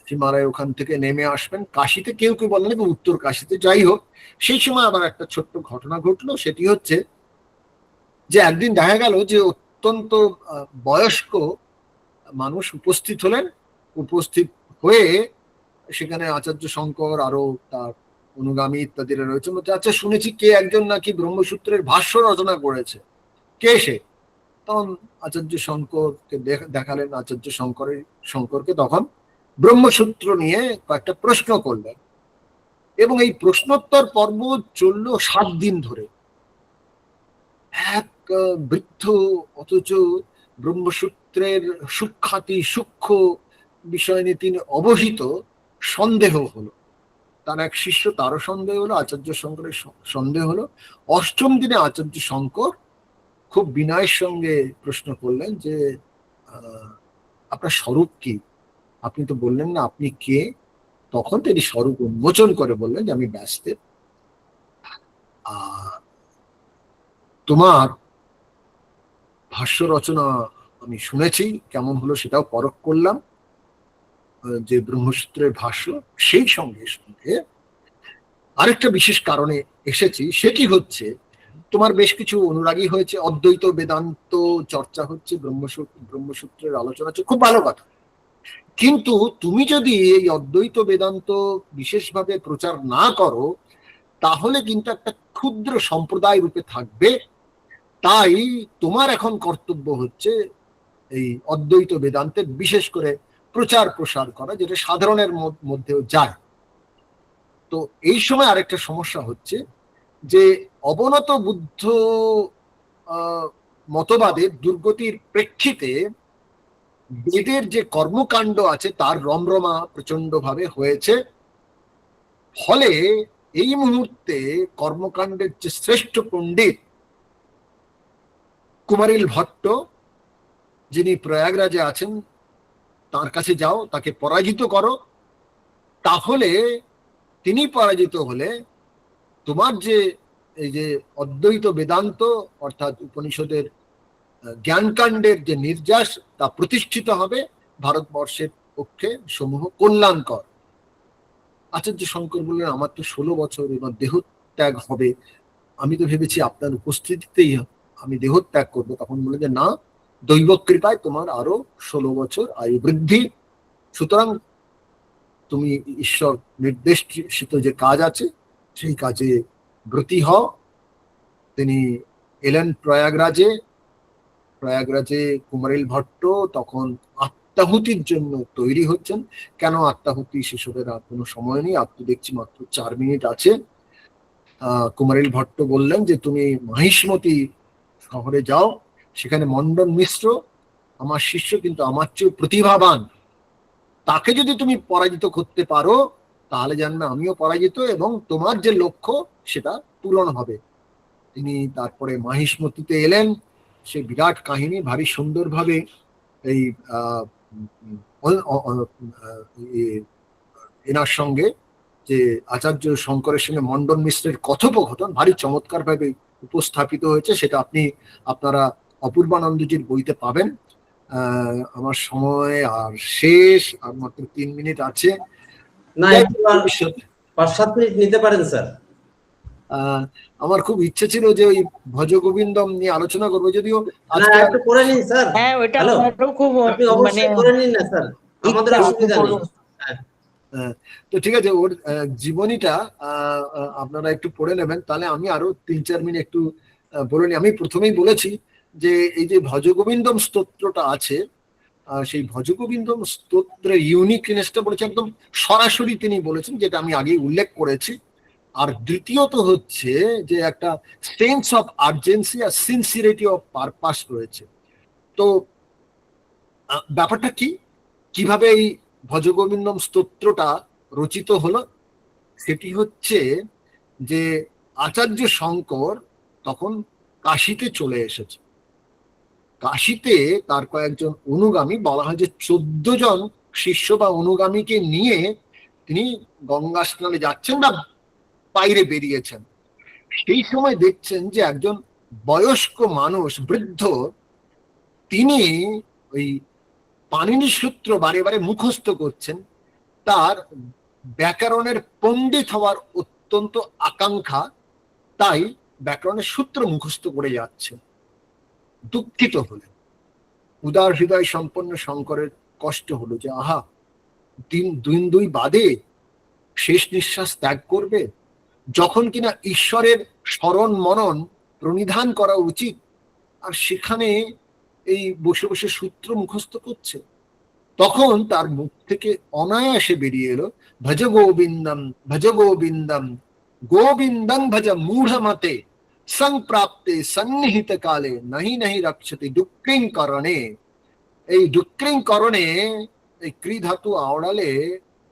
হিমালয় ওখান থেকে নেমে আসবেন কাশীতে। কেউ কেউ বলেন উত্তর কাশীতে। যাই হোক, সেই সময় আবার একটা ছোট্ট ঘটনা ঘটলো। সেটি হচ্ছে যে একদিন দেখা গেল যে অত্যন্ত বয়স্ক মানুষ উপস্থিত হলেন। উপস্থিত হয়ে সেখানে আচার্য শঙ্কর আরো তার অনুগামী ইত্যাদিরা রয়েছে। আচ্ছা, শুনেছি কে একজন নাকি ব্রহ্মসূত্রের ভাষ্য রচনা করেছে, কে সে? তখন আচার্য শঙ্করকে দেখালেন। আচার্য শঙ্করকে তখন ব্রহ্মসূত্র নিয়ে কয়েকটা প্রশ্ন করলেন, এবং এই প্রশ্নোত্তর পর্ব চলল 7 দিন ধরে। এক বৃদ্ধ, অথচ ব্রহ্মসূত্রের সূক্ষ্মাতি সূক্ষ্ম বিষয় নিয়ে তিনি অবহিত, সন্দেহ হলো। তার এক শিষ্য, তারও সন্দেহ হলো, আচার্য শঙ্করের সন্দেহ হলো। 8ম দিনে আচার্য শঙ্কর খুব বিনয়ের সঙ্গে প্রশ্ন করলেন যে আপনার স্বরূপ কি? আপনি তো বললেন না আপনি কে। তখন তিনি স্বরূপ উন্মোচন করে বললেন যে আমি ব্যাসদেব। আর তোমার ভাষ্য রচনা আমি শুনেছি, কেমন হলো সেটাও পরখ করলাম, যে ব্রহ্মসূত্রের ভাষ্য। সেই সঙ্গে সঙ্গে আরেকটা বিশেষ কারণে এসেছি, সেটি হচ্ছে তোমার বেশ কিছু অনুরাগী হয়েছে, অদ্বৈত বেদান্ত চর্চা হচ্ছে, ব্রহ্মসূত্রের আলোচনা হচ্ছে, খুব ভালো কথা। কিন্তু তুমি যদি এই অদ্বৈত বেদান্ত বিশেষভাবে প্রচার না করো, তাহলে কিন্তু একটা ক্ষুদ্র সম্প্রদায় রূপে থাকবে। তাই তোমার এখন কর্তব্য হচ্ছে এই অদ্বৈত বেদান্তের বিশেষ করে প্রচার প্রসার করা, যেটা সাধারণের মধ্যেও যায়। তো এই সময় আরেকটা সমস্যা হচ্ছে যে অবনত বুদ্ধ মতবাদের দুর্গতির প্রেক্ষিতে বেদের যে কর্মকাণ্ড আছে তার রমরমা প্রচন্ড ভাবে হয়েছে। ফলে এই মুহূর্তে কর্মকাণ্ডের যে শ্রেষ্ঠ পণ্ডিত কুমারিল ভট্ট, যিনি প্রয়াগরাজে আছেন, তার কাছে যাও, তাকে পরাজিত করো। তাহলে তিনি পরাজিত হলে তোমার যে এই যে অদ্বৈত বেদান্ত অর্থাৎ উপনিষদের জ্ঞানকাণ্ডের যে নির্যাস তা প্রতিষ্ঠিত হবে, ভারতবর্ষের পক্ষে সমূহ কল্যাণকর। আচার্য শঙ্কর বললেন আমার তো 16 বছর এবার দেহত্যাগ হবে, আমি তো ভেবেছি আপনার উপস্থিতিতেই আমি দেহত্যাগ করবো। তখন বলে যে না, দৈব কৃপায় তোমার আরো 16 বছর আয়ু বৃদ্ধি, সুতরাং তুমি ঈশ্বর নির্দেশিত যে কাজ আছে সেই কাজে ব্রতী হও। তিনি এলেন প্রয়াগরাজে। কুমারিল ভট্ট তখন আত্মাহুতির জন্য তৈরি হচ্ছেন। কেন আত্মাহুতি সেসবের আর কোনো সময় নেই, আপনি দেখছি মাত্র 4 মিনিট আছে। কুমারিল ভট্ট বললেন যে তুমি মাহিষ্মতি শহরে যাও, সেখানে মন্ডন মিশ্র আমার শিষ্য, কিন্তু আমার চেয়ে প্রতিভাবান, তাকে যদি তুমি পরাজিত করতে পারো তাহলে জানবে আমিও পরাজিত এবং তোমার যে লক্ষ্য সেটা পূরণ হবে। তিনি তারপরে মাহিষ্মতিতে এলেন। সে বিরাট কাহিনী, ভারী সুন্দরভাবে এই এনার সঙ্গে যে আচার্য শঙ্করের সঙ্গে মন্ডন মিশ্রের কথোপকথন ভারী চমৎকার ভাবে উপস্থাপিত হয়েছে, সেটা আপনারা অপূর্বানন্দজির বইতে পাবেন। আমার সময় আর শেষ, আর মাত্র 3 মিনিট আছে। না, 5-7 মিনিট নিতে পারেন স্যার। আমার খুব ইচ্ছে ছিল যে ওই ভজ গোবিন্দম নিয়ে আলোচনা করবো, যদিও আজকে একটু করে নিন স্যার। হ্যাঁ, ওটা খুব আপনি অবশ্যই করে নিন না স্যার, আমাদের অসুবিধা নেই। তো ঠিক আছে, ওর জীবনীটা আপনারা একটু পড়ে নেবেন, তাহলে আমি আরো 3-4 মিনিট একটু বলে নিই। আমি প্রথমেই বলেছি যে এই যে ভজগোবিন্দম স্তোত্রটা আছে, সেই ভজগোবিন্দম স্তোত্রের ইউনিকনেসটা বলেছে একদম সরাসরি তিনি বলেছেন, যেটা আমি আগেই উল্লেখ করেছি। আর দ্বিতীয়ত হচ্ছে যে একটা সেন্স অফ আর্জেন্সি আর সিনসিয়ারিটি অফ পারপাস রয়েছে। তো ব্যাপারটা কি, কিভাবে এই ভজগোবিন্দম স্তোত্রটা রচিত হলো, সেটি হচ্ছে যে আচার্য শঙ্কর তখন কাশীতে চলে এসেছে। কাশীতে তার কয়েকজন অনুগামী, বলা হয় যে 14 জন শিষ্য বা অনুগামীকে নিয়ে তিনি গঙ্গা স্নানে যাচ্ছেন বা বাইরে বেরিয়েছেন। সেই সময় দেখছেন যে একজন বয়স্ক মানুষ, বৃদ্ধ, তিনি ওই পাণিনি সূত্র বারে বারে মুখস্থ করছেন। তার ব্যাকরণের পণ্ডিত হওয়ার অত্যন্ত আকাঙ্ক্ষা, তাই ব্যাকরণের সূত্র মুখস্থ করে যাচ্ছেন। দুঃখিত হলেন, উদার হৃদয় সম্পন্ন শঙ্করের কষ্ট হলো যে আহা, দিন দুই বাদে শেষ নিঃশ্বাস ত্যাগ করবে, যখন কিনা ঈশ্বরের স্মরণ মনন প্রণিধান করা উচিত। আর সেখানে এই বসে বসে সূত্র মুখস্থ করছে, তখন তার মুখ থেকে অনায়াসে বেরিয়ে এলো ভজ গোবিন্দম ভজ গোবিন্দম গোবিন্দং ভজ মূঢ়মতে সংপ্রাপ্তে সন্নিহিত কালে নাহি নাহি রক্ষতে ডুক্রিং করণে। এই ডুক্রিং করণে এই ক্রি ধাতু আওড়ালে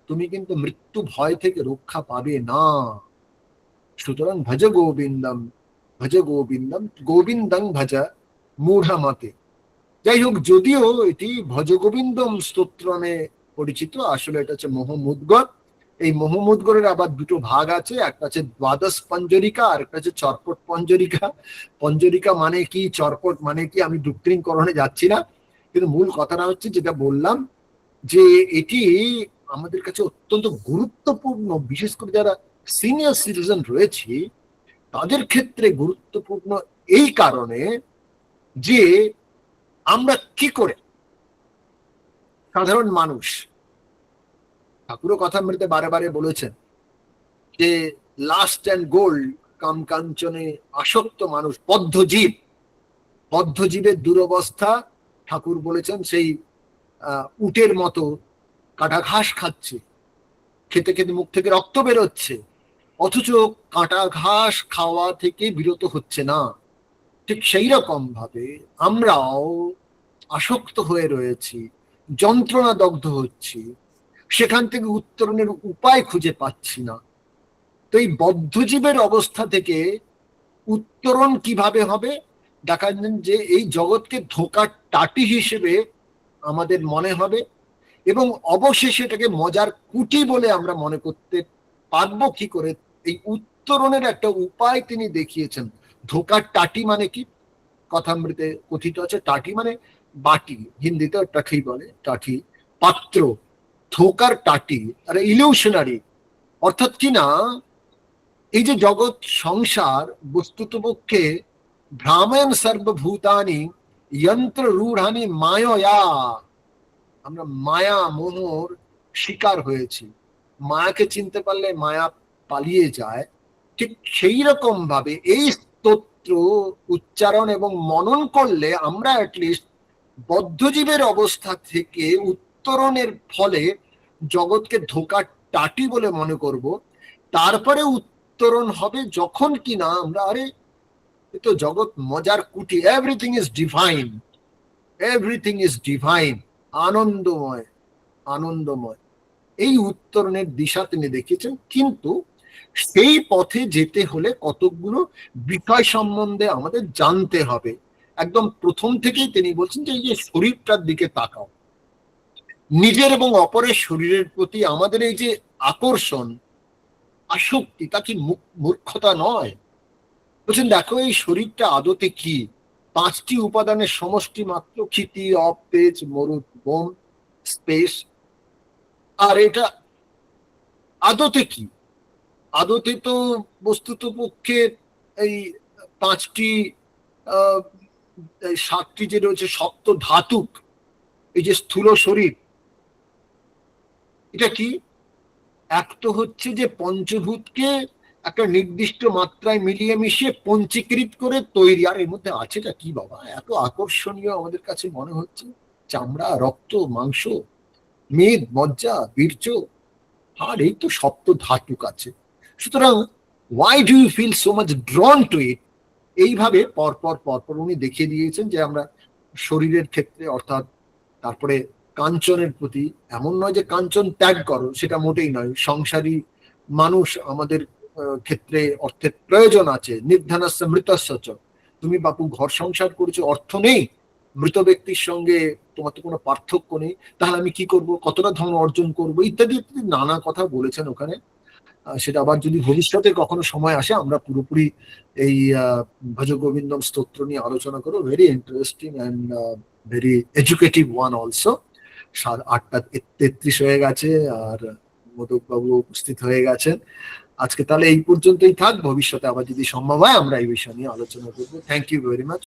তুমি কিন্তু মৃত্যু ভয় থেকে রক্ষা পাবে না। সুতরাং ভজ গোবিন্দম গোবিন্দং ভজ মূঢ়মতে। যাই হোক, যদিও এটি ভজ গোবিন্দম স্তোত্র নামে পরিচিত, আসলে এটা হচ্ছে মোহমুদ্গর। এই মোহমুদ্গরের আবার দুটো ভাগ আছে, একটা হচ্ছে দ্বাদশ পঞ্জরিকা আর একটা হচ্ছে চরপট পঞ্জরিকা। পঞ্জরিকা মানে কি, চরপট মানে কি, আমি ডুক্রিংকরণে যাচ্ছি না, কিন্তু মূল কথাটা হচ্ছে যেটা বললাম, যে এটি আমাদের কাছে অত্যন্ত গুরুত্বপূর্ণ, বিশেষ করে যারা সিনিয়র সিটিজেন রয়েছে তাদের ক্ষেত্রে গুরুত্বপূর্ণ এই কারণে যে আমরা কি করে সাধারণ মানুষ, ঠাকুরও কথামৃতে বারে বারে বলেছেন যে লাস্ট অ্যান্ড গোল্ড কাম কাঞ্চনে আসক্ত মানুষ, বদ্ধজীবের দুরবস্থা ঠাকুর বলেছেন সেই উটের মতো কাটা ঘাস খাচ্ছে, খেতে খেতে মুখ থেকে রক্ত বেরোচ্ছে, অথচ কাটা ঘাস খাওয়া থেকে বিরত হচ্ছে না। ঠিক সেই রকম ভাবে আমরাও আসক্ত হয়ে রয়েছি, যন্ত্রণা দগ্ধ হচ্ছি, সেখান থেকে উত্তরণের উপায় খুঁজে পাচ্ছি না। তো এই বদ্ধজীবের অবস্থা থেকে উত্তরণ কিভাবে হবে, দেখা যান যে এই জগৎকে ধোঁকার টাটি হিসেবে আমাদের মনে হবে, এবং অবশেষে এটাকে মজার কুটি বলে আমরা মনে করতে পারবো কি করে। এই উত্তরণের একটা উপায় তিনি দেখিয়েছেন। ধোঁকার টাটি মানে কি, কথামৃতে কথিত আছে, টাটি মানে বাটি, হিন্দিতে টাঠি বলে, টাঠি পাত্র, ধোঁকার টাটি আর ইলিউশনারি, অর্থাৎ কি না, এই যে জগৎ সংসার বস্তুতপক্ষে ভ্রামেন সর্বভূতানি যন্ত্র রূঢ়ানি মায়া, আমরা মায়া মোহর শিকার হয়েছি, মায়াকে চিনতে পারলে মায়া পালিয়ে যায়। ঠিক সেই রকম ভাবে এই স্তোত্র উচ্চারণ এবং মনন করলে আমরা অ্যাটলিস্ট বদ্ধজীবের অবস্থা থেকে উত্তরণের ফলে জগৎকে ধোঁকার টাটি বলে মনে করব। তারপরে উত্তরণ হবে যখন কিনা আমরা, আরে এ তো জগৎ মজার কুটি, everything is divine, everything is divine, আনন্দময় আনন্দময়। এই উত্তরণের দিশা তিনি দেখিয়েছেন, কিন্তু সেই পথে যেতে হলে কতকগুলো বিষয় সম্বন্ধে আমাদের জানতে হবে। একদম প্রথম থেকেই তিনি বলছেন যে এই যে শরীরটার দিকে তাকাও, নিজের এবং অপরের শরীরের প্রতি আমাদের এই যে আকর্ষণ, আসক্তি, তা কি মূর্খতা নয়? বলছেন দেখো এই শরীরটা আদতে কি, 5টি উপাদানের সমষ্টি মাত্র, ক্ষিতি, অপ, তেজ, মরুত, বোম, স্পেস। আর এটা আদতে কি? আদতে তো বস্তুত পক্ষে এই 5টি 7টি যে রয়েছে সপ্ত ধাতুক, এই যে স্থূল শরীর, এটা কি? এক তো হচ্ছে যে পঞ্চভূতকে একটা নির্দিষ্ট মাত্রায় মিলিয়ে মিশিয়ে পঞ্চীকৃত করে তৈরি, আর এর মধ্যে আছেটা কি বাবা, এত আকর্ষণীয় আমাদের কাছে মনে হচ্ছে, চামড়া, রক্ত, মাংস, মেদ, মজ্জা, বীর্য, আর এই তো সপ্ত ধাতুক আছে। সুতরাং why do you feel so much drawn to it? এইভাবে পরপর উনি দেখিয়ে দিয়েছেন যে আমরা শরীরের ক্ষেত্রে, অর্থাৎ তারপরে কাঞ্চনের প্রতি, এমন নয় যে কাঞ্চন ত্যাগ করো, সেটা মোটেই নয়। সংসারী মানুষ আমাদের ক্ষেত্রে অর্থের প্রয়োজন আছে, নির্ধনস্য মৃতস্য চ। তুমি বাপু ঘর সংসার করেছো, অর্থ নেই, মৃত ব্যক্তির সঙ্গে তোমার তো কোনো পার্থক্য নেই, তাহলে আমি কি করব, কতটা ধন অর্জন করব, ইত্যাদি ইত্যাদি নানা কথা বলেছেন ওখানে। সেটা আবার যদি ভবিষ্যতে কখনো সময় আসে আমরা পুরোপুরি এই ভজ গোবিন্দম স্তোত্র নিয়ে আলোচনা করবো। Very interesting and very educative one also. 8:33 হয়ে গেছে আর মোদক বাবু উপস্থিত হয়ে গেছেন। আজকে তাহলে এই পর্যন্তই থাক, ভবিষ্যতে আবার যদি সম্ভব হয় আমরা এই বিষয় নিয়ে আলোচনা করবো। Thank you very much.